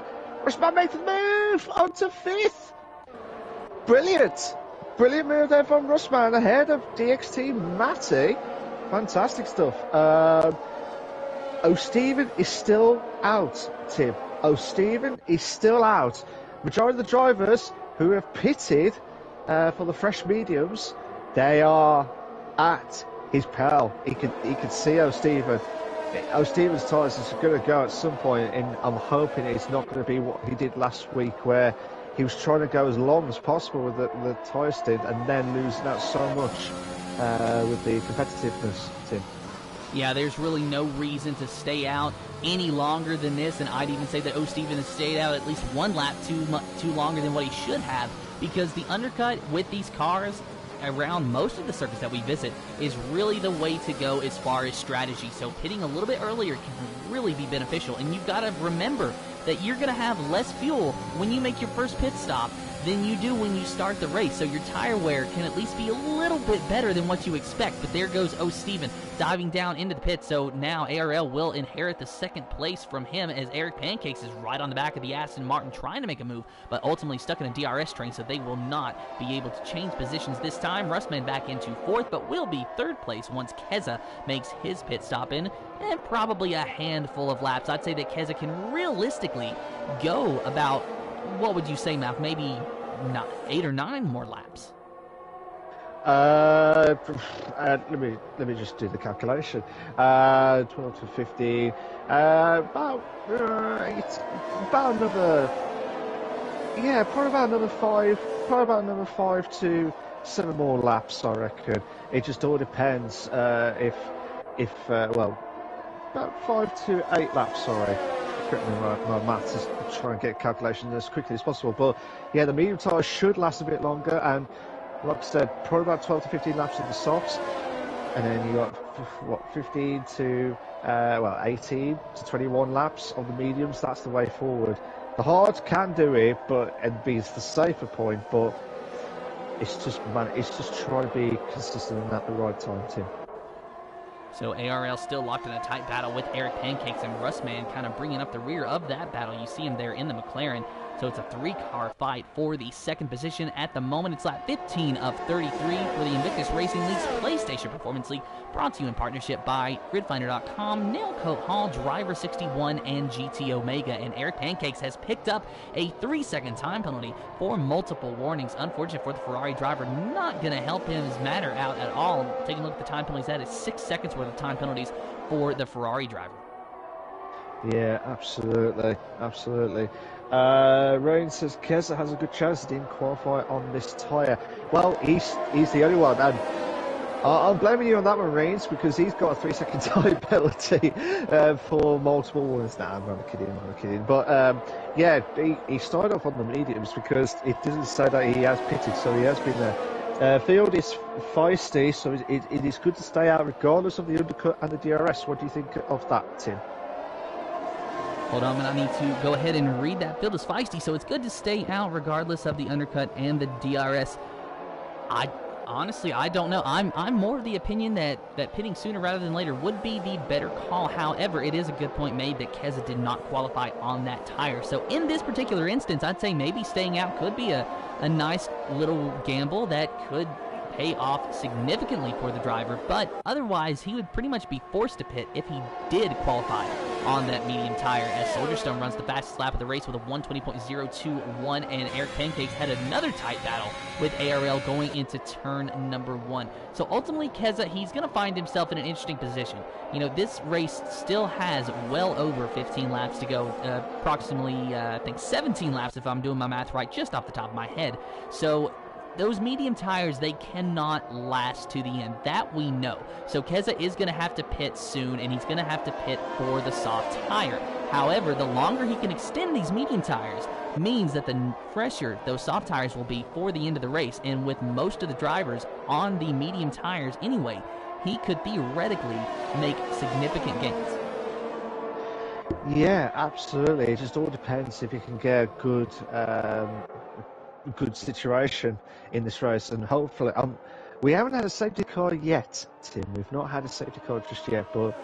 makes the move onto 5th. Brilliant move there from Russman ahead of DXT Matty. Fantastic stuff. O'Steven is still out, Tim. O'Steven is still out. Majority of the drivers who have pitted for the fresh mediums, they are at his pal. He could see O'Steven. O'Steven's tyres is going to go at some point, and I'm hoping it's not going to be what he did last week, where he was trying to go as long as possible with the tyre stint and then losing out so much with the competitiveness, Tim. Yeah, there's really no reason to stay out any longer than this, and I'd even say that O'Steven has stayed out at least 1 lap too longer than what he should have, because the undercut with these cars around most of the circuits that we visit is really the way to go as far as strategy. So pitting a little bit earlier can really be beneficial, and you've got to remember that you're going to have less fuel when you make your first pit stop than you do when you start the race. So your tire wear can at least be a little bit better than what you expect. But there goes O'Steven diving down into the pit. So now ARL will inherit the 2nd place from him, as Eric Pancakes is right on the back of the Aston Martin trying to make a move, but ultimately stuck in a DRS train, so they will not be able to change positions this time. Russman back into 4th, but will be 3rd place once Keza makes his pit stop in, and probably a handful of laps. I'd say that Keza can realistically go about, what would you say, Matt? Maybe 8 or 9 more laps. Let me just do the calculation. 12 to 15. About another. Yeah, probably about another 5. Probably about another 5 to 7 more laps, I reckon. It just all depends. Well, about 5 to 8 laps. Sorry. My maths is trying to get calculation as quickly as possible, but yeah, the medium tyres should last a bit longer, and like I said, probably about 12 to 15 laps of the softs, and then you got 15 to 18 to 21 laps of the mediums. That's the way forward. The hard can do it, but it'd be the safer point, but it's just trying to be consistent and at the right time, Tim. So ARL still locked in a tight battle with Eric Pancakes, and Russman kind of bringing up the rear of that battle. You see him there in the McLaren. So it's a 3-car fight for the 2nd position at the moment. It's lap 15 of 33 for the Invictus Racing League's PlayStation Performance League, brought to you in partnership by GridFinder.com, Nailcoat Hall, Driver 61, and GT Omega. And Eric Pancakes has picked up a 3-second time penalty for multiple warnings. Unfortunate for the Ferrari driver, not going to help his matter out at all. Taking a look at the time penalties, that is 6 seconds worth of time penalties for the Ferrari driver. Yeah, absolutely. Rain says Keza has a good chance. He didn't qualify on this tyre. Well, he's the only one, and I'm blaming you on that one, Reigns, because he's got a 3-second time penalty for multiple ones. Nah, I'm kidding. But yeah, he started off on the mediums because it doesn't say that he has pitted, so he has been there. Field is feisty, so it is good to stay out regardless of the undercut and the DRS. What do you think of that, Tim? Hold on, I need to go ahead and read that. Field is feisty, so it's good to stay out regardless of the undercut and the DRS. Honestly, I don't know. I'm more of the opinion that pitting sooner rather than later would be the better call. However, it is a good point made that Keza did not qualify on that tire. So in this particular instance, I'd say maybe staying out could be a nice little gamble that could pay off significantly for the driver, but otherwise he would pretty much be forced to pit if he did qualify on that medium tire, as Soldierstone runs the fastest lap of the race with a 1:20.021, and Eric Pancakes had another tight battle with ARL going into turn number 1. So ultimately Keza, he's going to find himself in an interesting position. You know, this race still has well over 15 laps to go, approximately I think 17 laps if I'm doing my math right, just off the top of my head. So those medium tires, they cannot last to the end. That we know. So Keza is going to have to pit soon, and he's going to have to pit for the soft tire. However, the longer he can extend these medium tires means that the fresher those soft tires will be for the end of the race. And with most of the drivers on the medium tires anyway, he could theoretically make significant gains. Yeah, absolutely. It just all depends if you can get a good situation in this race, and hopefully we haven't had a safety car yet, Tim. We've not had a safety car just yet, but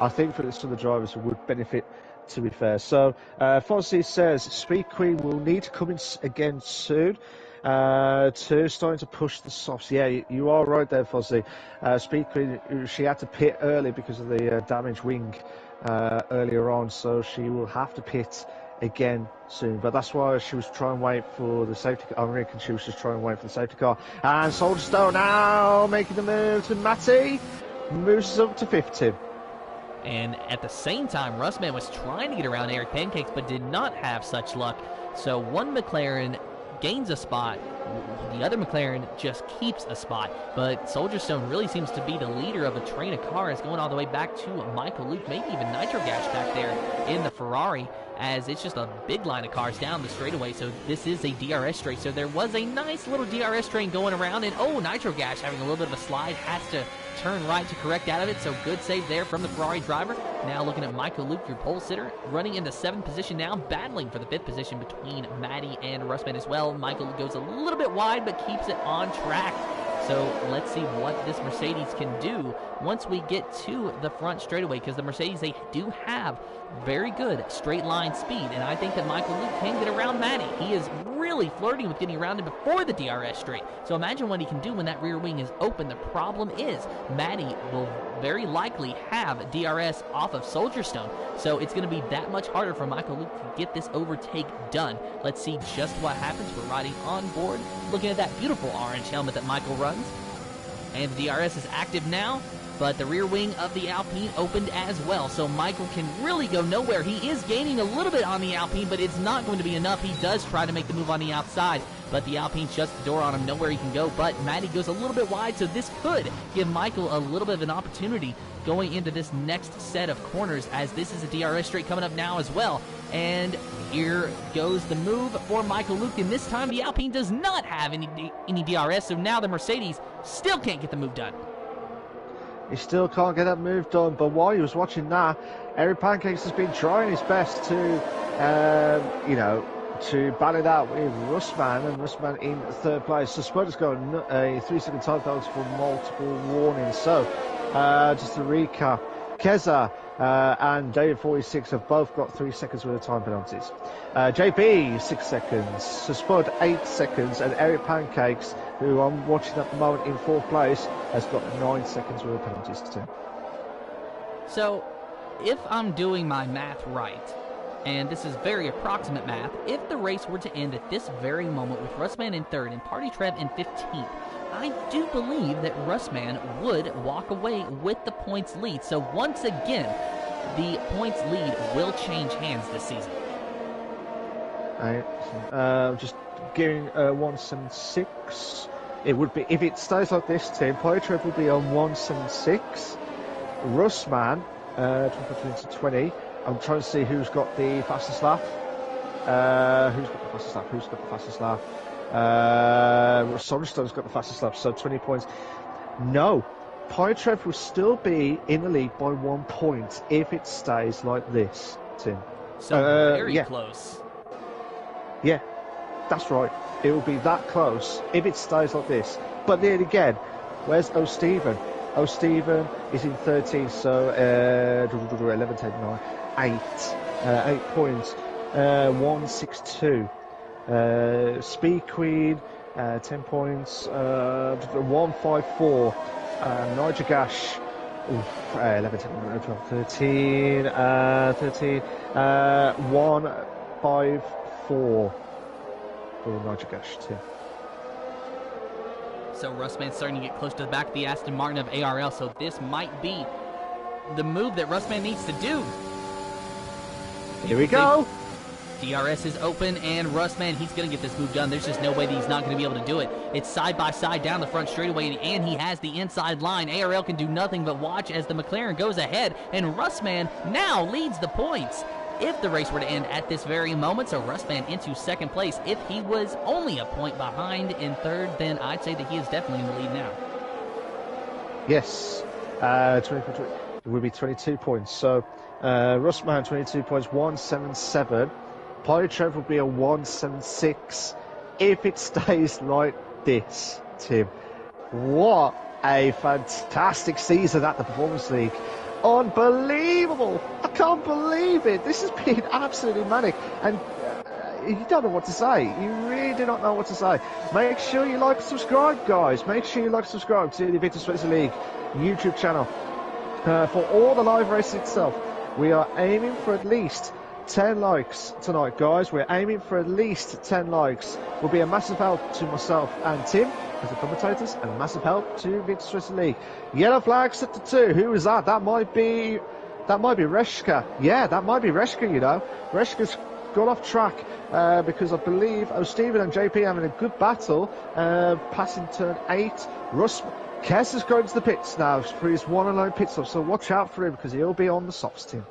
I think for some of the drivers it would benefit, to be fair. So Fozzy says Speed Queen will need to come in again soon. Starting to push the softs. Yeah, you are right there, Fozzy. Speed Queen, she had to pit early because of the damaged wing earlier on, so she will have to pit again soon, but that's why she was trying to wait for the safety car. I reckon she was just trying to wait for the safety car. And Soldierstone now making the move to Matty, moves up to 5th. And at the same time, Russman was trying to get around Eric Pancakes, but did not have such luck. So one McLaren gains a spot, the other McLaren just keeps a spot, but Soldierstone really seems to be the leader of a train of cars going all the way back to Michael Luke, maybe even Nitro Gash back there in the Ferrari, as it's just a big line of cars down the straightaway. So this is a DRS straight, so there was a nice little DRS train going around, and Nitro Gash having a little bit of a slide, has to turn right to correct out of it, so good save there from the Ferrari driver. Now looking at Michael Luke, your pole sitter, running into 7th position now, battling for the 5th position between Maddie and Russman as well. Michael goes a little bit wide, but keeps it on track. So let's see what this Mercedes can do once we get to the front straightaway, because the Mercedes, they do have very good straight line speed, and I think that Michael Luke can get around Maddie. He is really flirting with getting around him before the DRS straight. So imagine what he can do when that rear wing is open. The problem is Maddie will very likely have DRS off of Soldierstone, so it's going to be that much harder for Michael Luke to get this overtake done. Let's see just what happens. We're riding on board, looking at that beautiful orange helmet that Michael runs, and the DRS is active now, but the rear wing of the Alpine opened as well, so Michael can really go nowhere. He is gaining a little bit on the Alpine, but it's not going to be enough. He does try to make the move on the outside, but the Alpine shuts the door on him, nowhere he can go. But Maddie goes a little bit wide, so this could give Michael a little bit of an opportunity going into this next set of corners, as this is a DRS straight coming up now as well. And here goes the move for Michael Luke, and this time the Alpine does not have any DRS, so now the Mercedes still can't get the move done. He still can't get that move done, but while he was watching that, Eric Pancakes has been trying his best to battle it out with Russman, and Russman in 3rd place. So Spudder's got a 3-second time penalty for multiple warnings. So just to recap, Keza and David 46 have both got 3 seconds worth of time penalties. JB 6 seconds, so Spud 8 seconds, and Eric Pancakes, who I'm watching at the moment in 4th place, has got 9 seconds worth of penalties too. So if I'm doing my math right, and this is very approximate math, if the race were to end at this very moment with Russman in 3rd and Party Trev in 15th, I do believe that Russman would walk away with the points lead. So once again, the points lead will change hands this season. Just giving 176. It would be, if it stays like this, Tim, Pytrev will be on 176. Russman, 20. I'm trying to see who's got the fastest lap. Who's got the fastest lap? Soderstone's got the fastest lap, so 20 points. No, Pytrev will still be in the league by 1 point if it stays like this, Tim. So very close. Yeah, that's right. It will be that close if it stays like this. But then again, where's O'Stephen? O'Stephen is in 13, so 11, 10, 9, 8 points. 162. Speed Queen, 10 points. 154. Nigel Gash, 11, 10, 12, 13. 154. For Nigel Gash, too. So Russman's starting to get close to the back of the Aston Martin of ARL, so this might be the move that Russman needs to do. Here we go. DRS is open, and Russman, he's going to get this move done. There's just no way that he's not going to be able to do it. It's side by side down the front straightaway, and he has the inside line. ARL can do nothing but watch as the McLaren goes ahead, and Russman now leads the points. If the race were to end at this very moment, so Russman into second place. If he was only a point behind in third, then I'd say that he is definitely in the lead now. Yes, it would be 22 points. So Russman 22 points, 177. Pytrev will be a 176 if it stays like this, Tim. What a fantastic season at the Performance League. Unbelievable. I can't believe it. This has been absolutely manic. And you don't know what to say. You really do not know what to say. Make sure you like and subscribe, guys. Make sure you like and subscribe to the Invictus Racing League YouTube channel. For all the live racing itself, we are aiming for at least 10 likes tonight, guys. We're aiming for at least 10 likes. Will be a massive help to myself and Tim as the commentators, and a massive help to Invictus Racing League. Yellow flag set to 2. Who is that? That might be Reshka. Yeah, that might be Reshka, you know. Reshka's got off track because I believe O'Stephen and JP are having a good battle, passing turn 8. Kess is going to the pits now for his one and only pit stop, so watch out for him because he'll be on the softs, Tim.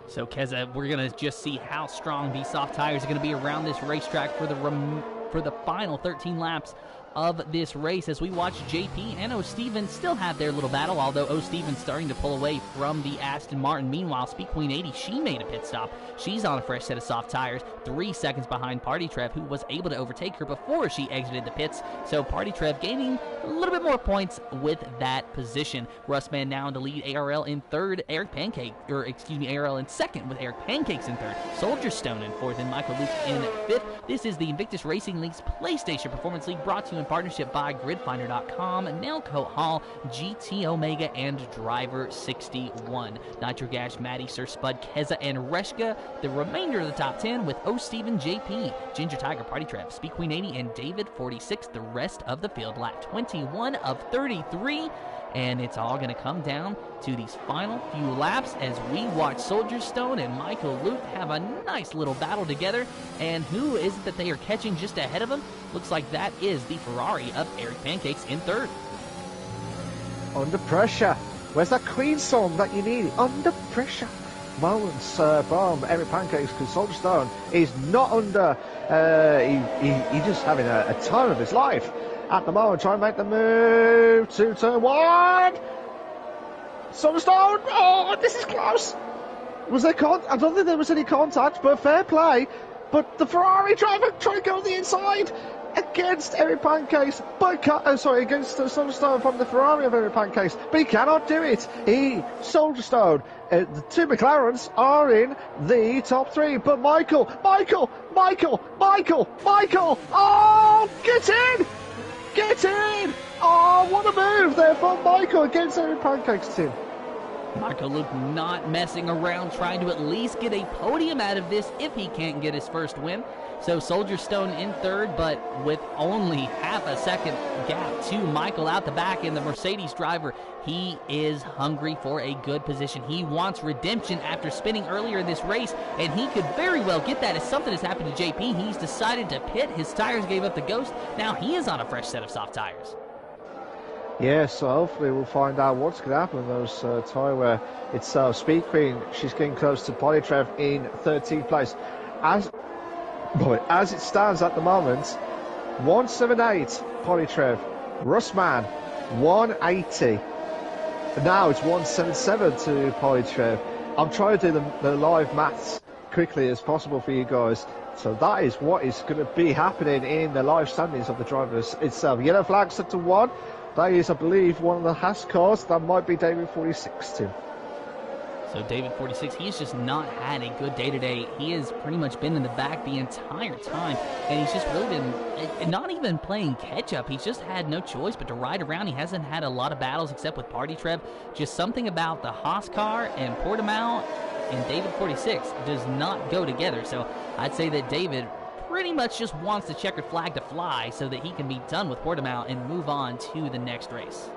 So Keza, we're going to just see how strong these soft tires are going to be around this racetrack for the final 13 laps of this race, as we watch JP and O'Stephen still have their little battle, although O'Stephen's starting to pull away from the Aston Martin. Meanwhile, Speed Queen 80, she made a pit stop. She's on a fresh set of soft tires, 3 seconds behind Party Trev, who was able to overtake her before she exited the pits. So Party Trev gaining a little bit more points with that position. Russman now in the lead, ARL in third, ARL in second with Eric Pancakes in third, Soldier Stone in fourth, and Michael Luke in fifth. This is the Invictus Racing League's PlayStation Performance League, brought to you in partnership by GridFinder.com, Nailcoat Hall, GT Omega, and Driver 61. Nitro Gash, Maddie, Sir Spud, Keza, and Reshka. The remainder of the top 10 with O'Stephen, JP, Ginger Tiger, Party Trev, Speed Queen 80, and David 46. The rest of the field, lap 21 of 33. And it's all going to come down to these final few laps as we watch Soldier Stone and Michael Luke have a nice little battle together. And who is it that they are catching just ahead of them? Looks like that is the Ferrari of Eric Pancakes in third. Under pressure. Where's that Queen song that you need? Under pressure. Moments from Eric Pancakes, because Soldier Stone is not under. He's just having a time of his life at the moment, trying to make the move to turn 1. Soldier Stone. Oh, this is close. Was there I don't think there was any contact, but fair play. But the Ferrari driver trying to go on the inside against Eric Pancakes, but against Soldier Stone from the Ferrari of Eric Pancakes, but he cannot do it. Soldier Stone, the 2 McLarens are in the top 3, but Michael, oh, get in! Oh, what a move there from Michael against Eric Pancakes, Tim. Michael Luke not messing around, trying to at least get a podium out of this if he can't get his first win. So Soldier Stone in third, but with only half a second gap to Michael out the back, and the Mercedes driver, he is hungry for a good position. He wants redemption after spinning earlier in this race, and he could very well get that as something has happened to JP. He's decided to pit. His tires gave up the ghost. Now he is on a fresh set of soft tires. Yeah, so hopefully we'll find out what's going to happen in those tyre wear itself. Speed Queen, she's getting close to Polytrev in 13th place. As it stands at the moment, 178 Polytrev, Russman 180. Now it's 177 to Polytrev. I'm trying to do the live maths quickly as possible for you guys. So that is what is going to be happening in the live standings of the drivers itself. Yellow flag set to 1. That is, I believe, one of the Haas cars. That might be David 46 too. So David 46, he's just not had a good day today. He has pretty much been in the back the entire time, and he's just really been not even playing catch-up. He's just had no choice but to ride around. He hasn't had a lot of battles except with Party Trev. Just something about the Haas car and Portimao and David 46 does not go together. So I'd say that David pretty much just wants the checkered flag to fly so that he can be done with Portimao and move on to the next race.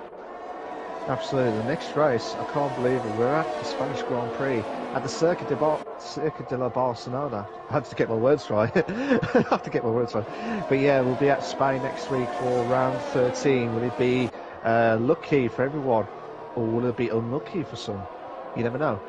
Absolutely, the next race, I can't believe it. We're at the Spanish Grand Prix at the Circuit de la Barcelona. I have to get my words right. But yeah, we'll be at Spain next week for round 13. Will it be lucky for everyone, or will it be unlucky for some? You never know.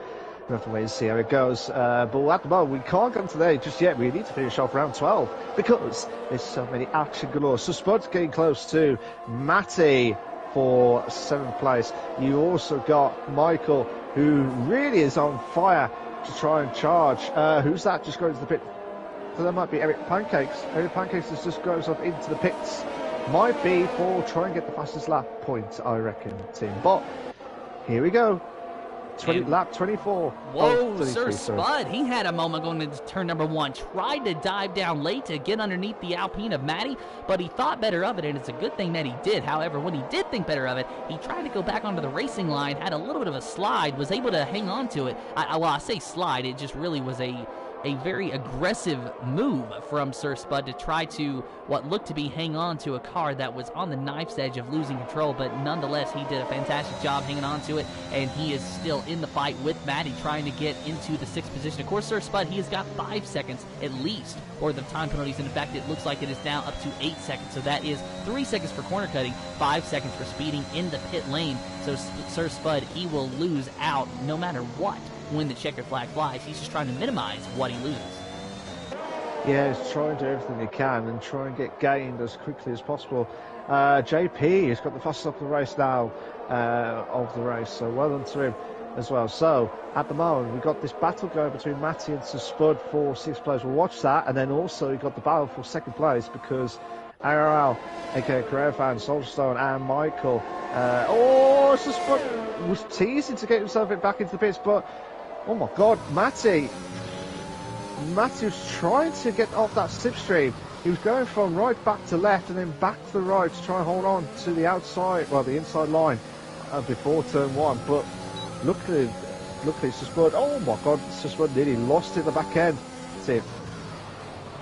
We'll have to wait and see how it goes. But at the moment, we can't go today just yet. We need to finish off round 12 because there's so many action galore. So Spud's getting close to Matty for 7th place. You also got Michael, who really is on fire to try and charge. Who's that just going to the pit? So that might be Eric Pancakes. Eric Pancakes just goes up into the pits. Might be for trying to get the fastest lap point, I reckon, Tim. But here we go. Lap 24. Whoa, Sir Spud, he had a moment going into turn number 1. Tried to dive down late to get underneath the Alpine of Matty, but he thought better of it, and it's a good thing that he did. However, when he did think better of it, he tried to go back onto the racing line, had a little bit of a slide, was able to hang on to it. I say slide, it just really was a very aggressive move from Sir Spud to try to what looked to be hang on to a car that was on the knife's edge of losing control, but nonetheless he did a fantastic job hanging on to it, and he is still in the fight with Matty trying to get into the 6th position. Of course, Sir Spud, he has got 5 seconds at least for the time penalties, and in fact it looks like it is now up to 8 seconds, so that is 3 seconds for corner cutting, 5 seconds for speeding in the pit lane. So Sir Spud, he will lose out no matter what when the checkered flag flies. He's just trying to minimize what he loses. Yeah, he's trying to do everything he can and try and get gained as quickly as possible. JP has got the fastest of the race now, so well done to him as well. So at the moment we've got this battle going between Matty and Sir Spud for 6th place. We'll watch that, and then also we've got the battle for 2nd place because IRL, aka Career Fan, Soulstone and Michael. Sir Spud was teasing to get himself back into the pits, but oh my god, Matty was trying to get off that slipstream. He was going from right back to left and then back to the right to try and hold on to the the inside line before turn 1. But luckily Sir Spud, oh my god, Sir Spud nearly lost it at the back end. That's it.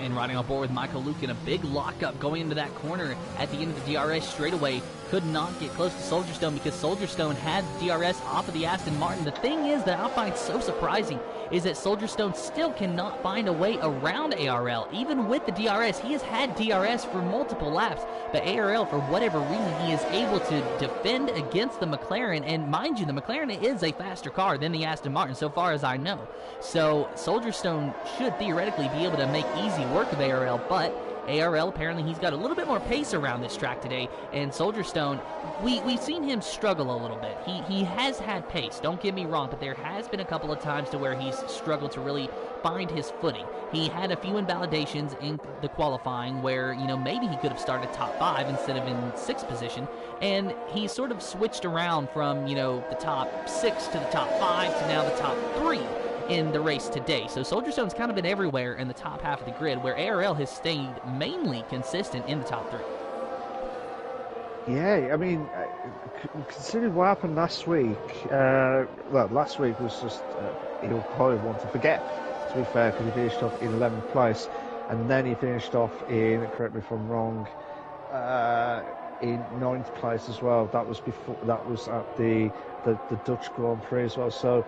And riding on board with Michael Luke in a big lockup going into that corner at the end of the DRS straightaway. Could not get close to Soldier Stone because Soldier Stone had DRS off of the Aston Martin. The thing is that I find so surprising is that Soldier Stone still cannot find a way around ARL. Even with the DRS, he has had DRS for multiple laps, but ARL, for whatever reason, he is able to defend against the McLaren, and mind you, the McLaren is a faster car than the Aston Martin, so far as I know. So Soldier Stone should theoretically be able to make easy work of ARL, but ARL, apparently he's got a little bit more pace around this track today, and Soldier Stone, we've seen him struggle a little bit. He has had pace, don't get me wrong, but there has been a couple of times to where he's struggled to really find his footing. He had a few invalidations in the qualifying where, maybe he could have started top 5 instead of in 6th position, and he sort of switched around from, the top 6 to the top 5 to now the top 3. In the race today. So Soldier Stone's kind of been everywhere in the top half of the grid, where ARL has stayed mainly consistent in the top 3. Yeah, I mean, considering what happened last week, well, last week was just, he'll probably want to forget, to be fair, because he finished off in 11th place, and then he finished off in, correct me if I'm wrong, in 9th place as well. That was before, that was at the Dutch Grand Prix as well. So,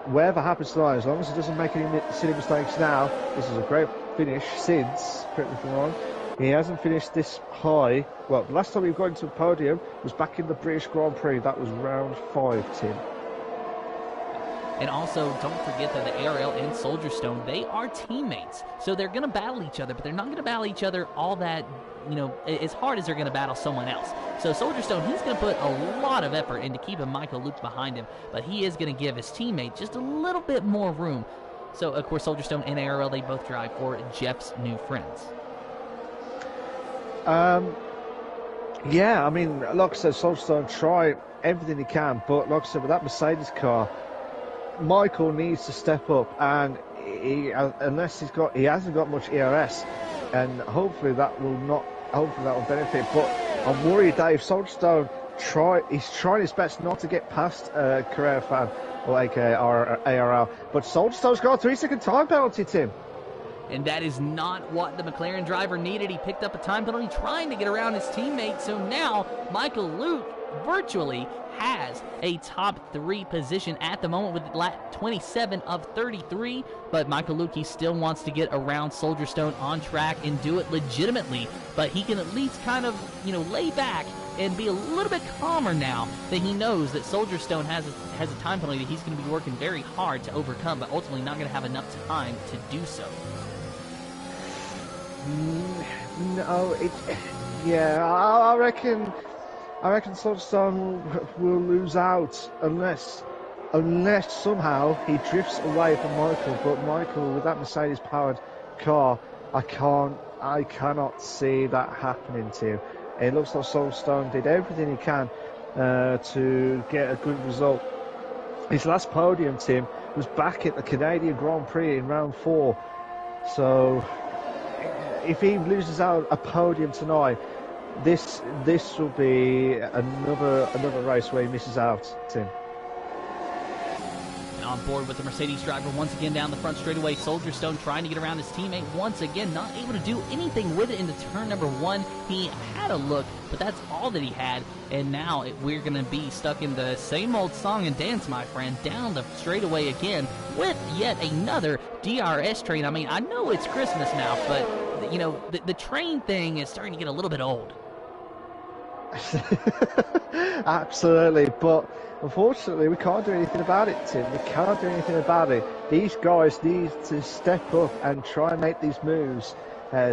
whatever happens tonight, as long as he doesn't make any silly mistakes now, this is a great finish since, correct me if I'm wrong, he hasn't finished this high. Well, the last time he got into a podium was back in the British Grand Prix. That was round 5, Tim. And also, don't forget that the ARL and Soldier Stone, they are teammates. So they're going to battle each other, but they're not going to battle each other all that, you know, as hard as they're going to battle someone else. So Soldier Stone, he's going to put a lot of effort into keeping Michael Luke behind him, but he is going to give his teammate just a little bit more room. So, of course, Soldier Stone and ARL, they both drive for Jeff's new friends. Yeah, I mean, like I said, Soldier Stone try everything he can, but like I said, with that Mercedes car, Michael needs to step up, and unless he hasn't got much ERS, and hopefully that will benefit. But I'm worried that if Soldier Stone he's trying his best not to get past Carrera Fan or aka ARL, but Soldier Stone's got a 3-second time penalty, Tim. And that is not what the McLaren driver needed. He picked up a time penalty trying to get around his teammate. So now Michael Luke virtually has a top 3 position at the moment with lap 27 of 33. But Michael Luke, he still wants to get around Soldier Stone on track and do it legitimately. But he can at least kind of, you know, lay back and be a little bit calmer now that he knows that Soldier Stone has a time penalty that he's going to be working very hard to overcome, but ultimately not going to have enough time to do so. No, yeah, I reckon Soldier Stone will lose out unless somehow he drifts away from Michael. But Michael, with that Mercedes-powered car, I cannot see that happening to him. It looks like Soldier Stone did everything he can to get a good result. His last podium, Tim, was back at the Canadian Grand Prix in round 4. So if he loses out a podium tonight, this will be another race where he misses out, Tim. And on board with the Mercedes driver once again down the front straightaway. Soldier Stone trying to get around his teammate once again, not able to do anything with it into turn number 1. He had a look, but that's all that he had. And now we're going to be stuck in the same old song and dance, my friend, down the straightaway again with yet another DRS train. I mean, I know it's Christmas now, but, you know, the train thing is starting to get a little bit old. Absolutely, but unfortunately we can't do anything about it, Tim. We can't do anything about it. These guys need to step up and try and make these moves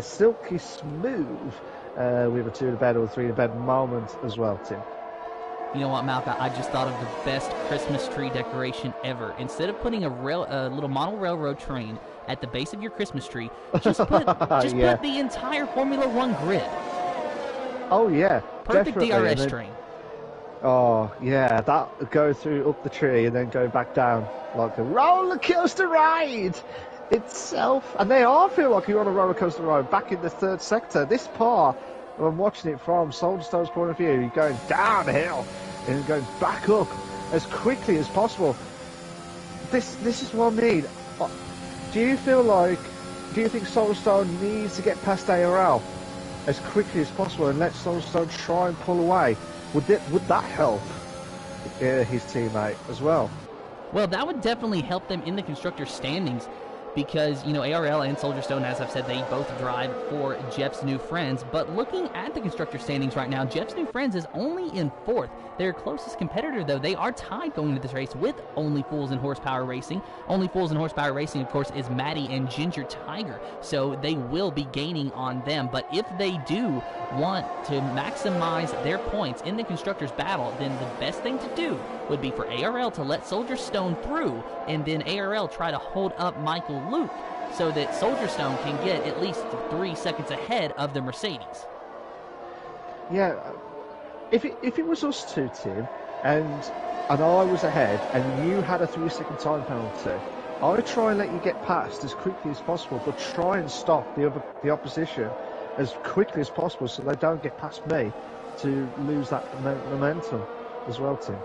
silky smooth with a 2 in bed or 3 in bed moment as well, Tim. You know what, Malcolm? I just thought of the best Christmas tree decoration ever. Instead of putting a little model railroad train at the base of your Christmas tree, just put the entire Formula One grid. Oh yeah, perfect definitely. DRS train. Oh yeah, that would go through up the tree and then go back down like a roller coaster ride itself. And they all feel like you're on a roller coaster ride back in the 3rd sector. This part, I'm watching it from Soldier Stone's point of view, you're going downhill and going back up as quickly as possible. This is what I mean. Do you think Soldier Stone needs to get past ARL as quickly as possible and let Soldier Stone try and pull away? Would that help his teammate as well? Well, that would definitely help them in the constructor standings because, you know, ARL and Soldier Stone, as I've said, they both drive for Jeff's new friends. But looking at the constructor standings right now, Jeff's new friends is only in 4th. Their closest competitor, though, they are tied going into this race with Only Fools in Horsepower Racing. Only Fools in Horsepower Racing, of course, is Maddie and Ginger Tiger, so they will be gaining on them. But if they do want to maximize their points in the constructors battle, then the best thing to do would be for ARL to let Soldier Stone through, and then ARL try to hold up Michael Luke so that Soldier Stone can get at least 3 seconds ahead of the Mercedes. Yeah, if it was us two, Tim, and I was ahead and you had a 3-second time penalty, I would try and let you get past as quickly as possible, but try and stop the opposition as quickly as possible so they don't get past me. to lose that momentum as well, Tim.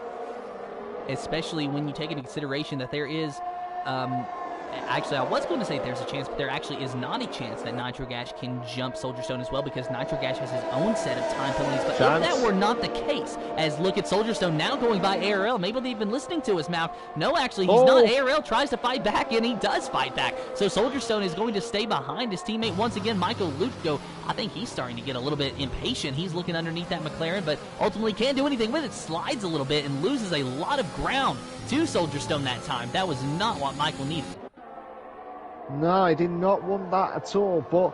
Especially when you take into consideration that there is, actually, I was going to say there's a chance, but there actually is not a chance that Nitro Gash can jump Soldier Stone as well, because Nitro Gash has his own set of time penalties. But if that were not the case, as look at Soldier Stone now going by ARL, maybe they've been listening to us, Mal. No, actually, he's not. ARL tries to fight back, and he does fight back. So Soldier Stone is going to stay behind his teammate once again, Michael Lutko. I think he's starting to get a little bit impatient. He's looking underneath that McLaren, but ultimately can't do anything with it. Slides a little bit and loses a lot of ground to Soldier Stone that time. That was not what Michael needed. No, he did not want that at all, but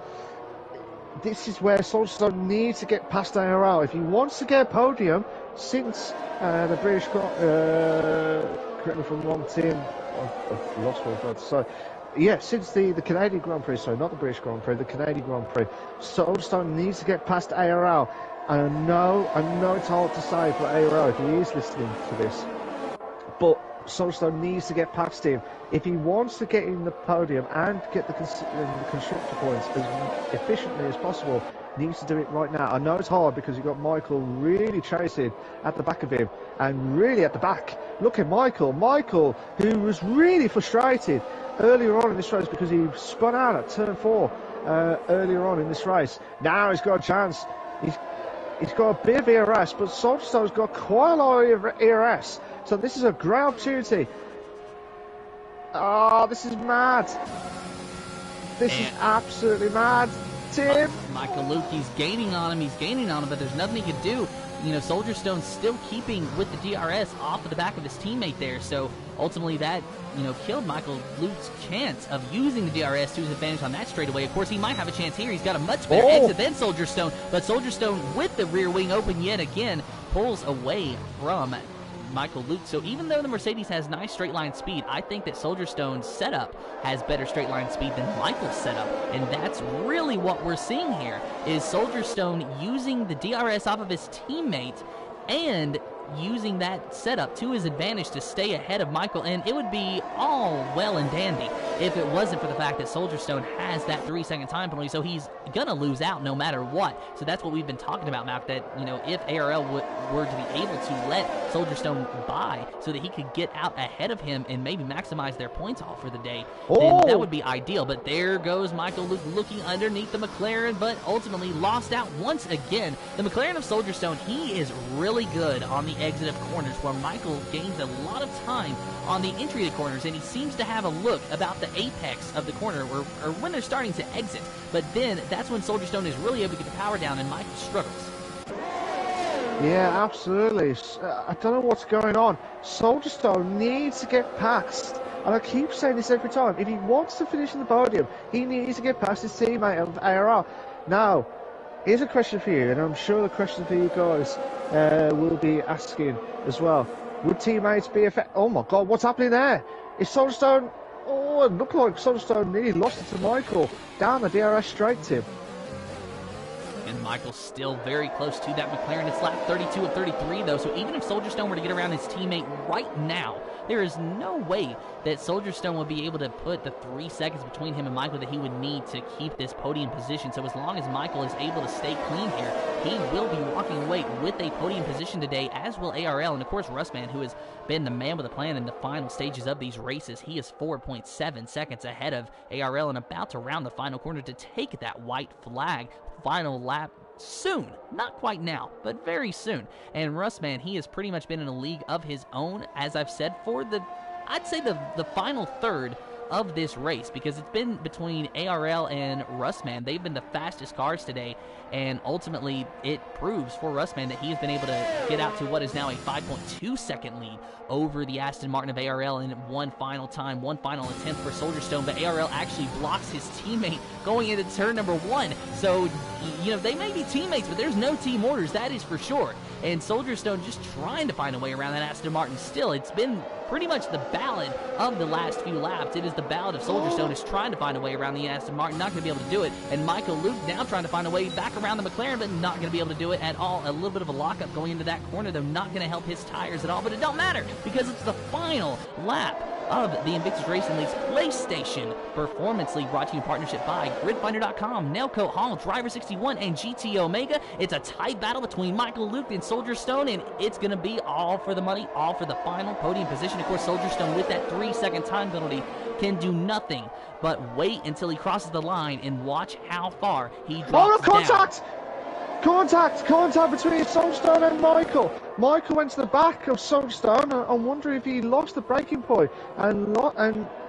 this is where Soldier Stone needs to get past ARL. If he wants to get a podium, since the British, correct me if I'm wrong, Tim, I've lost my words. So, yeah, since the Canadian Grand Prix, sorry, not the British Grand Prix, the Canadian Grand Prix, Soldier Stone needs to get past ARL. And I know it's hard to say for ARL if he is listening to this, but Soldier Stone needs to get past him. If he wants to get in the podium and get the constructor points as efficiently as possible, he needs to do it right now. I know it's hard because you've got Michael really chasing at the back of him, and really at the back. Look at Michael, who was really frustrated earlier on in this race because he spun out at turn 4 earlier on in this race. Now he's got a chance. He's got a bit of ERS, but Soldier Stone's got quite a lot of ERS. So this is a great opportunity. Oh, this is mad. This is absolutely mad. Tim? Michael Luke, he's gaining on him, but there's nothing he can do. You know, Soldier Stone's still keeping with the DRS off of the back of his teammate there, so ultimately that, you know, killed Michael Luke's chance of using the DRS to his advantage on that straightaway. Of course, he might have a chance here. He's got a much better exit than Soldier Stone, but Soldier Stone, with the rear wing open yet again, pulls away from Michael Luke. So even though the Mercedes has nice straight line speed, I think that Soldier Stone's setup has better straight line speed than Michael's setup, and that's really what we're seeing here, is Soldier Stone using the DRS off of his teammate and using that setup to his advantage to stay ahead of Michael. And it would be all well and dandy if it wasn't for the fact that Soldier Stone has that 3-second time penalty, so he's gonna lose out no matter what. So that's what we've been talking about, Mac, that, you know, if ARL were to be able to let Soldier Stone by so that he could get out ahead of him and maybe maximize their points off for the day, then that would be ideal. But there goes Michael Luke looking underneath the McLaren, but ultimately lost out once again. The McLaren of Soldier Stone, he is really good on the exit of corners, where Michael gains a lot of time on the entry of the corners, and he seems to have a look about the apex of the corner or when they're starting to exit. But then that's when Soldier Stone is really able to get the power down, and Michael struggles. Yeah, absolutely. I don't know what's going on. Soldier Stone needs to get past, and I keep saying this every time, if he wants to finish in the podium, he needs to get past his teammate of ARL. Now, here's a question for you, and I'm sure the question for you guys will be asking as well. Would teammates be affected? Oh my God, what's happening there? Is Soldier Stone... Oh, it looked like Soldier Stone nearly lost it to Michael. Down the DRS straight, Tim. And Michael's still very close to that McLaren. It's lap 32 of 33, though, so even if Soldier Stone were to get around his teammate right now, there is no way that Soldier Stone would be able to put the 3 seconds between him and Michael that he would need to keep this podium position. So as long as Michael is able to stay clean here, he will be walking away with a podium position today, as will ARL. And of course, Russman, who has been the man with a plan in the final stages of these races, he is 4.7 seconds ahead of ARL and about to round the final corner to take that white flag. Final lap soon. Not quite now, but very soon. And Russman, he has pretty much been in a league of his own, as I've said, for I'd say the final third of this race, because it's been between ARL and Russman. They've been the fastest cars today, and ultimately it proves for Russman that he has been able to get out to what is now a 5.2 second lead over the Aston Martin of ARL in one final attempt for Soldier Stone. But ARL actually blocks his teammate going into turn number 1. So, you know, they may be teammates, but there's no team orders, that is for sure. And Soldier Stone just trying to find a way around that Aston Martin still. It's been pretty much the ballad of the last few laps. It is the ballad of Soldier Stone is trying to find a way around the Aston Martin, not going to be able to do it. And Michael Luke now trying to find a way back around the McLaren, but not going to be able to do it at all. A little bit of a lockup going into that corner, though, not going to help his tires at all. But it don't matter, because it's the final lap of the Invictus Racing League's PlayStation Performance League, brought to you in partnership by GridFinder.com, Nailcoat Hall, Driver 61, and GT Omega. It's a tight battle between Michael Luke and Soldier Stone, and it's going to be all for the money, all for the final podium position. Of course, Soldier Stone, with that 3-second time penalty, can do nothing but wait until he crosses the line and watch how far he drops Oh, no, contact! down. Contact between Soulstone and Michael. Michael went to the back of Soulstone. I'm wondering if he lost the braking point and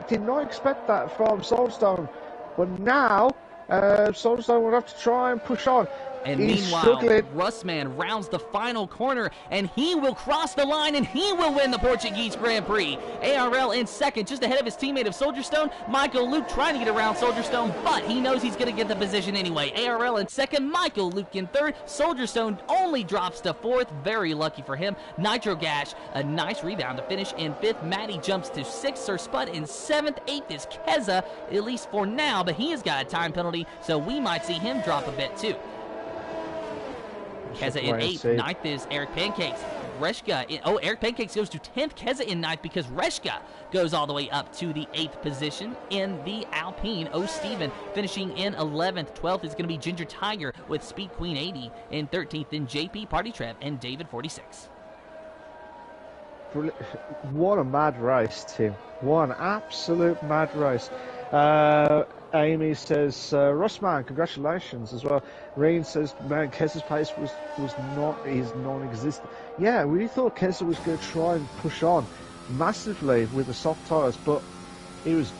did not expect that from Soulstone. But now, Soulstone will have to try and push on. And He's meanwhile, struggling. Russman rounds the final corner, and he will cross the line, and he will win the Portuguese Grand Prix. ARL in second, just ahead of his teammate of Soldier Stone. Michael Luke trying to get around Soldier Stone, but he knows he's going to get the position anyway. ARL in second, Michael Luke in third. Soldier Stone only drops to fourth. Very lucky for him. Nitro Gash, a nice rebound to finish in fifth. Matty jumps to sixth. Sir Spud in seventh. Eighth is Keza, at least for now, but he has got a time penalty, so we might see him drop a bit too. Keza in 8th, 9th is Eric Pancakes. Eric Pancakes goes to 10th. Keza in 9th because Reshka goes all the way up to the 8th position in the Alpine. Steven finishing in 11th. 12th is going to be Ginger Tiger with Speed Queen 80. In 13th, then JP Party Trev and David 46. What a mad race, Tim. What an absolute mad race. Amy says, Russman, congratulations as well. Reen says, man, Keza's pace is non-existent. Yeah, I really thought Keza was going to try and push on massively with the soft tyres, but he was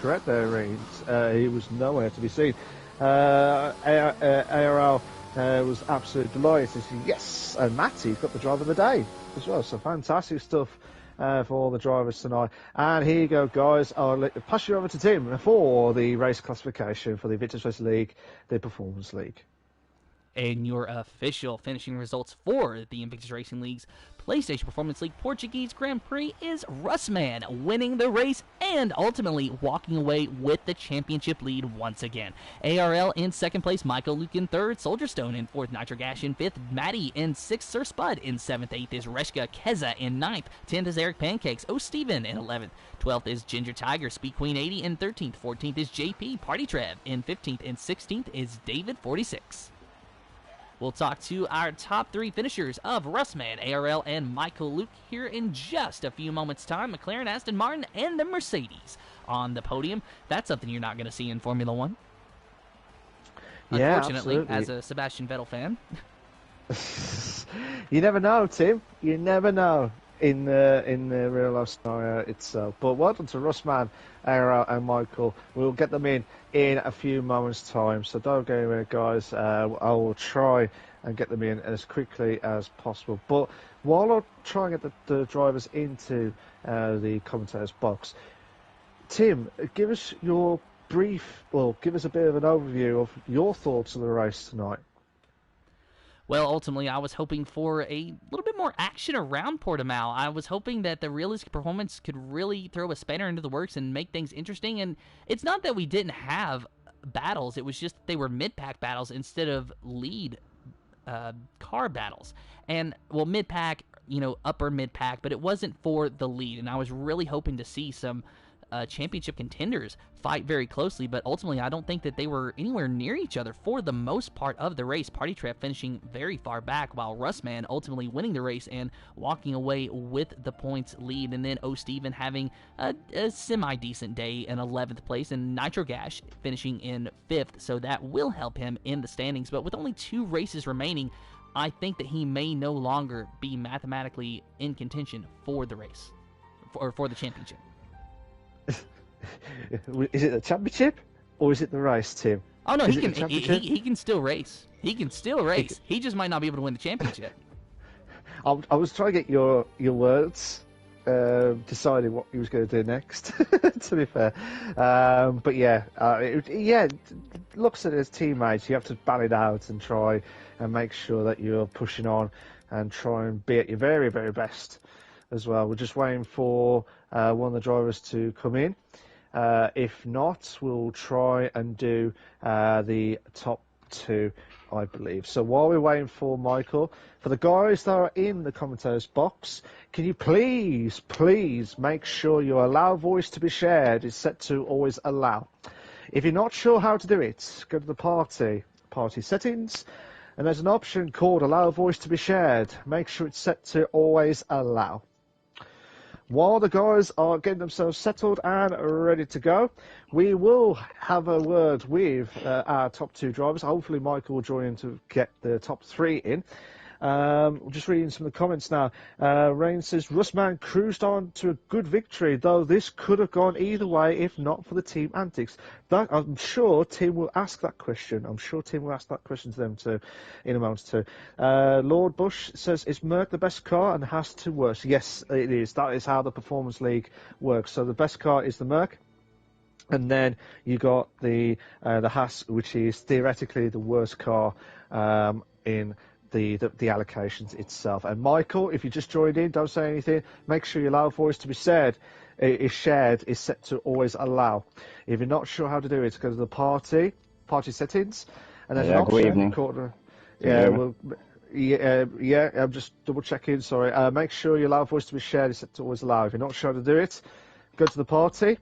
correct there, Reen. He was nowhere to be seen. ARL was absolutely delighted. Yes, and Matty's got the drive of the day as well, so fantastic stuff for all the drivers tonight. And here you go, guys. I'll pass you over to Tim for the race classification for the Invictus Racing League, the Performance League. And your official finishing results for the Invictus Racing League's PlayStation Performance League Portuguese Grand Prix is Russman winning the race and ultimately walking away with the championship lead once again. ARL in second place, Michael Luke in third, Soldier Stone in fourth, Nitro Gash in fifth, Matty in sixth, Sir Spud in seventh, eighth is Reshka, Keza in ninth, 10th is Eric Pancakes, Steven in 11th, 12th is Ginger Tiger, Speed Queen 80 in 13th, 14th is JP Party Trev in 15th, and 16th is David 46. We'll talk to our top three finishers of Russman, ARL, and Michael Luke here in just a few moments' time. McLaren, Aston Martin, and the Mercedes on the podium. That's something you're not going to see in Formula One. Yeah, unfortunately, absolutely. as a Sebastian Vettel fan. You never know, Tim. You never know in the real life scenario itself. But well done to Russman, ARL, and Michael. We'll get them in a few moments' time. So don't go anywhere, guys. I will try and get them in as quickly as possible. But while I try and get the drivers into the commentators' box, Tim, give us a bit of an overview of your thoughts of the race tonight. Well, ultimately, I was hoping for a little bit more action around Portimao. I was hoping that the realistic performance could really throw a spanner into the works and make things interesting. And it's not that we didn't have battles. It was just that they were mid-pack battles instead of lead car battles. And, well, mid-pack, upper mid-pack, but it wasn't for the lead. And I was really hoping to see some championship contenders fight very closely, but ultimately I don't think that they were anywhere near each other for the most part of the race. Party Trap finishing very far back, while Russman ultimately winning the race and walking away with the points lead. And then Steven having a semi-decent day in 11th place, and Nitro Gash finishing in 5th, so that will help him in the standings. But with only 2 races remaining, I think that he may no longer be mathematically in contention for the race, or for the championship. Is it the championship or is it the race, Tim? Oh no, he can still race. He can still race. He just might not be able to win the championship. I was trying to get your words, deciding what he was going to do next. To be fair, but yeah, looks at his teammates. You have to ban it out and try and make sure that you're pushing on and try and be at your very, very best as well. We're just waiting for one of the drivers to come in. If not, we'll try and do the top 2 I believe. So while we're waiting for Michael, for the guys that are in the commentators box, can you please make sure your allow voice to be shared is set to always allow. If you're not sure how to do it, go to the party settings, and there's an option called allow voice to be shared. Make sure it's set to always allow. While the guys are getting themselves settled and ready to go, we will have a word with our top 2 drivers. Hopefully Michael will join in to get the top 3 in. Just reading some of the comments now. Rain says, Russman cruised on to a good victory, though this could have gone either way if not for the team antics. I'm sure Tim will ask that question. I'm sure Tim will ask that question to them too, in a moment too. Lord Bush says, is Merc the best car and has to worse? Yes, it is. That is how the Performance League works. So the best car is the Merc. And then you got the Haas, which is theoretically the worst car in the allocations itself. And Michael, if you just joined in, don't say anything. Make sure your loud voice to be shared is set to always allow. If you're not sure how to do it, go to the party settings, and there's an option called. I'm just double checking. Sorry. Make sure your loud voice to be shared is set to always allow. If you're not sure how to do it, go to the party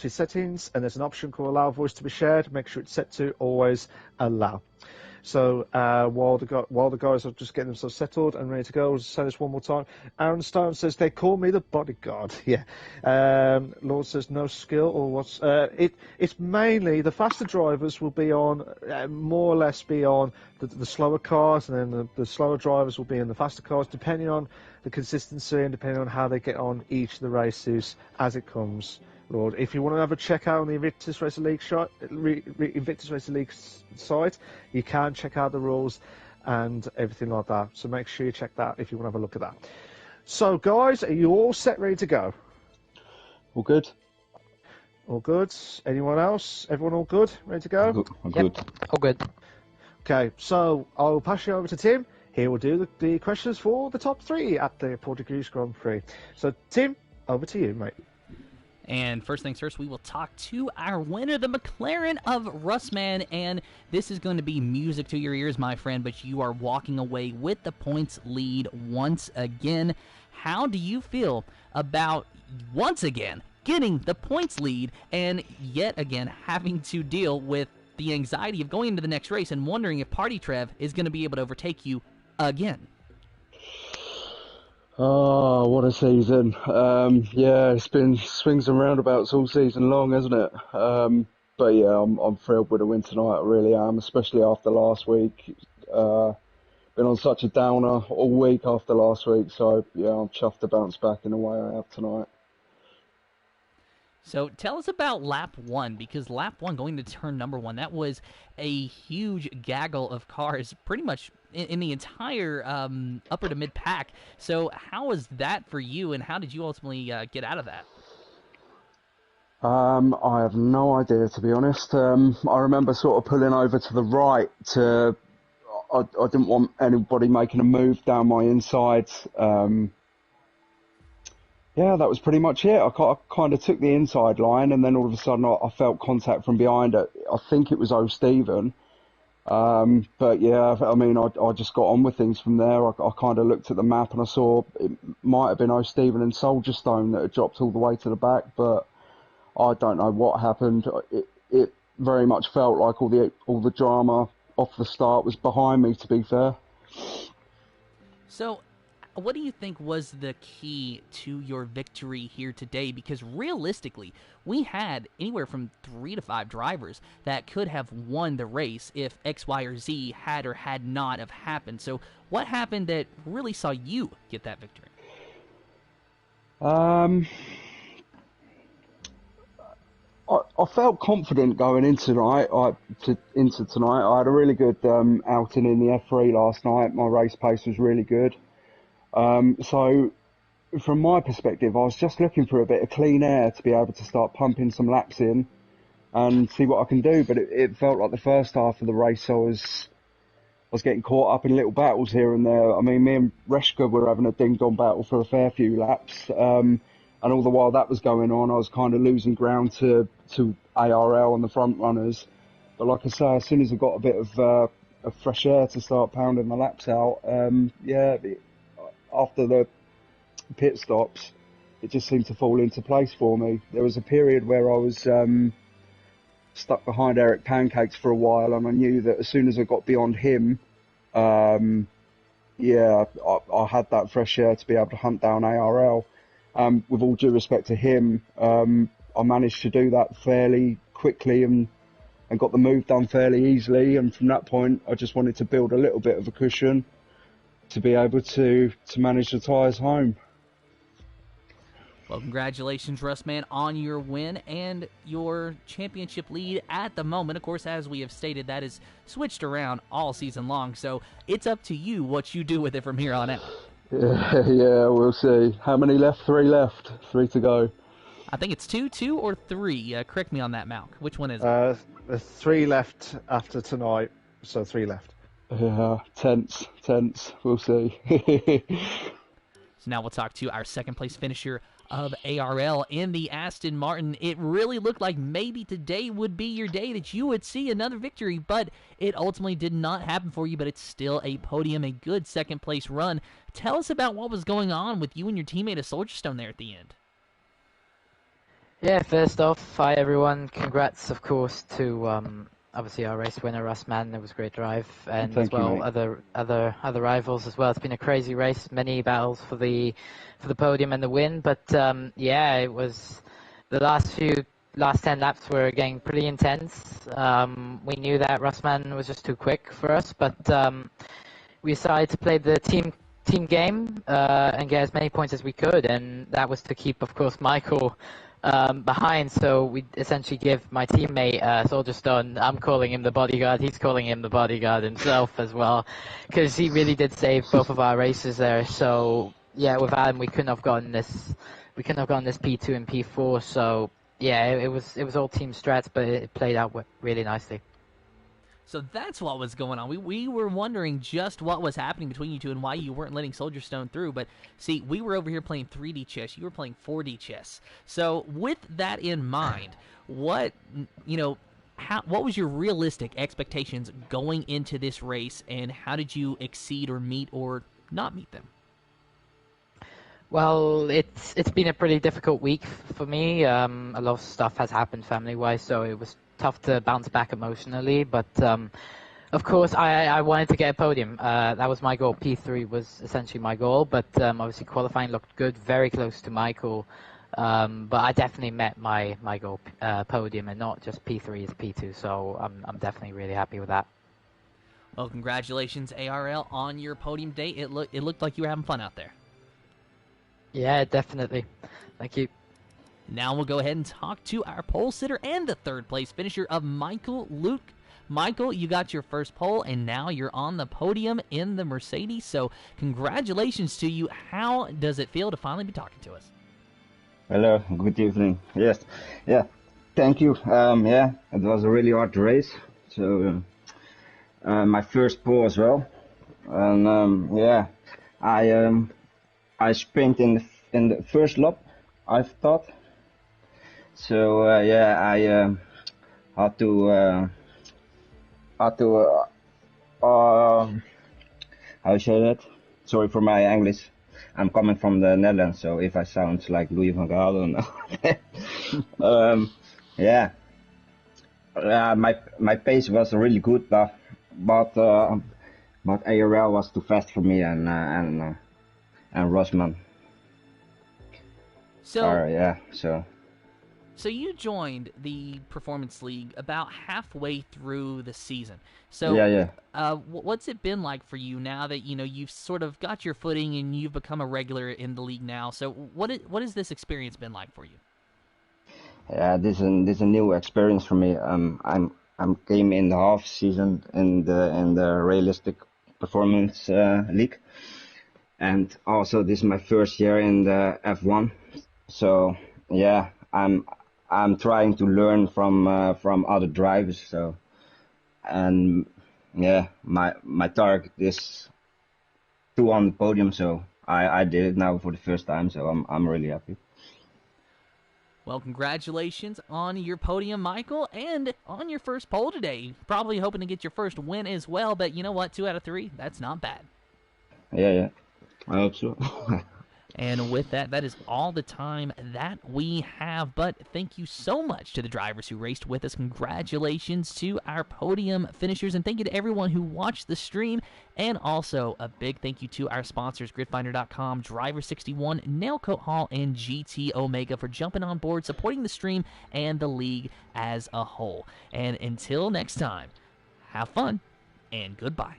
settings, and there's an option called allow voice to be shared. Make sure it's set to always allow. So while the guys are just getting themselves settled and ready to go, I'll say this one more time. Aaron Stone says, they call me the bodyguard. Yeah. Lord says, no skill or what's... it's mainly the faster drivers will be on, more or less be on the slower cars, and then the slower drivers will be in the faster cars, depending on the consistency and depending on how they get on each of the races as it comes. Lord, if you want to have a check out on the Invictus Racing League site, you can check out the rules and everything like that. So make sure you check that if you want to have a look at that. So, guys, are you all set, ready to go? All good. All good. Anyone else? Everyone all good? Ready to go? I'm good. All good. Okay, so I'll pass you over to Tim. He will do the questions for the top 3 at the Portuguese Grand Prix. So, Tim, over to you, mate. And first things first, we will talk to our winner, the McLaren of Russman, and this is going to be music to your ears, my friend, but you are walking away with the points lead once again. How do you feel about, once again, getting the points lead and yet again having to deal with the anxiety of going into the next race and wondering if Party Trev is going to be able to overtake you again? Oh, what a season. Yeah, it's been swings and roundabouts all season long, hasn't it? But yeah, I'm thrilled with the win tonight, I really am, especially after last week. Been on such a downer all week after last week, so yeah, I'm chuffed to bounce back in the way I have tonight. So tell us about lap 1, because lap 1 going to turn number 1, that was a huge gaggle of cars pretty much in the entire upper to mid pack. So how was that for you, and how did you ultimately get out of that? I have no idea, to be honest. I remember sort of pulling over to the right to... I didn't want anybody making a move down my inside. Yeah, that was pretty much it. I kind of took the inside line, and then all of a sudden I felt contact from behind it. I think it was O'Stephen. But yeah, I mean, I just got on with things from there. I kind of looked at the map and I saw it might have been O'Stephen and Soldier Stone that had dropped all the way to the back, but I don't know what happened. It very much felt like all the drama off the start was behind me, to be fair. So, what do you think was the key to your victory here today? Because realistically, we had anywhere from 3 to 5 drivers that could have won the race if X, Y, or Z had or had not have happened. So what happened that really saw you get that victory? I felt confident going into tonight. I had a really good outing in the F3 last night. My race pace was really good. So from my perspective, I was just looking for a bit of clean air to be able to start pumping some laps in and see what I can do. But it felt like the first half of the race I was getting caught up in little battles here and there. I mean, me and Reshka were having a ding-dong battle for a fair few laps. And all the while that was going on, I was kind of losing ground to ARL and the front runners. But like I say, as soon as I got a of fresh air to start pounding my laps out. After the pit stops, it just seemed to fall into place for me. There was a period where I was stuck behind Eric Pancakes for a while, and I knew that as soon as I got beyond him, I had that fresh air to be able to hunt down ARL. With all due respect to him, I managed to do that fairly quickly and got the move done fairly easily. And from that point, I just wanted to build a little bit of a cushion to be able to manage the tyres home. Well, congratulations, Russman, on your win and your championship lead at the moment. Of course, as we have stated, that is switched around all season long, so it's up to you what you do with it from here on out. Yeah, we'll see. How many left? 3 left. 3 to go. I think it's 2 or 3. Correct me on that, Malk. Which one is it? There's 3 left after tonight, so 3 left. Yeah, tense. We'll see. So now we'll talk to our second place finisher of ARL in the Aston Martin. It really looked like maybe today would be your day that you would see another victory, but it ultimately did not happen for you, but it's still a podium, a good second place run. Tell us about what was going on with you and your teammate of Soldierstone there at the end. Yeah, first off, hi everyone. Congrats, of course, to obviously our race winner, Russman. It was a great drive, and Thank as well you, other rivals as well. It's been a crazy race, many battles for the podium and the win. But it was the last 10 laps were getting pretty intense. We knew that Russman was just too quick for us, but we decided to play the team game and get as many points as we could, and that was to keep, of course, Michael behind. So we essentially give my teammate Soldierstone, I'm calling him the bodyguard, he's calling him the bodyguard himself as well, because he really did save both of our races there. So yeah, without him we couldn't have gotten this P2 and P4. So yeah, it was all team strats, but it played out really nicely. So that's what was going on. We were wondering just what was happening between you two and why you weren't letting Soldierstone through. But see, we were over here playing 3D chess. You were playing 4D chess. So with that in mind, what was your realistic expectations going into this race, and how did you exceed or meet or not meet them? Well, it's been a pretty difficult week for me. A lot of stuff has happened family-wise, so it was tough to bounce back emotionally. But of course, I wanted to get a podium. That was my goal. P3 was essentially my goal, but obviously qualifying looked good, very close to Michael. But I definitely met my goal, podium, and not just P3 is P2. So I'm definitely really happy with that. Well, congratulations, ARL, on your podium day. It looked like you were having fun out there. Yeah, definitely. Thank you. Now we'll go ahead and talk to our pole sitter and the third place finisher of Michael Luke. Michael, you got your first pole, and now you're on the podium in the Mercedes. So congratulations to you. How does it feel to finally be talking to us? Hello, good evening. Yes, yeah, thank you. It was a really hard race. So my first pole as well, and I sprint in the first lap, I thought. So I had to how say that? Sorry for my English. I'm coming from the Netherlands, so if I sound like Louis van Gaal, my pace was really good, but ARL was too fast for me and Rosman. So you joined the Performance League about halfway through the season. So what's it been like for you now that you've sort of got your footing and you've become a regular in the league now? So what has this experience been like for you? Yeah, this is a new experience for me. I'm came in the half season in the realistic Performance League, and also this is my first year in the F1. So yeah, I'm trying to learn from other drivers. So, and yeah, my target is to on the podium. So I did it now for the first time. So I'm really happy. Well, congratulations on your podium, Michael, and on your first pole today. Probably hoping to get your first win as well, but you know what? 2 out of 3, that's not bad. Yeah. I hope so. And with that, that is all the time that we have. But thank you so much to the drivers who raced with us. Congratulations to our podium finishers. And thank you to everyone who watched the stream. And also a big thank you to our sponsors, GridFinder.com, Driver61, Nailcoat Hall, and GT Omega for jumping on board, supporting the stream and the league as a whole. And until next time, have fun and goodbye.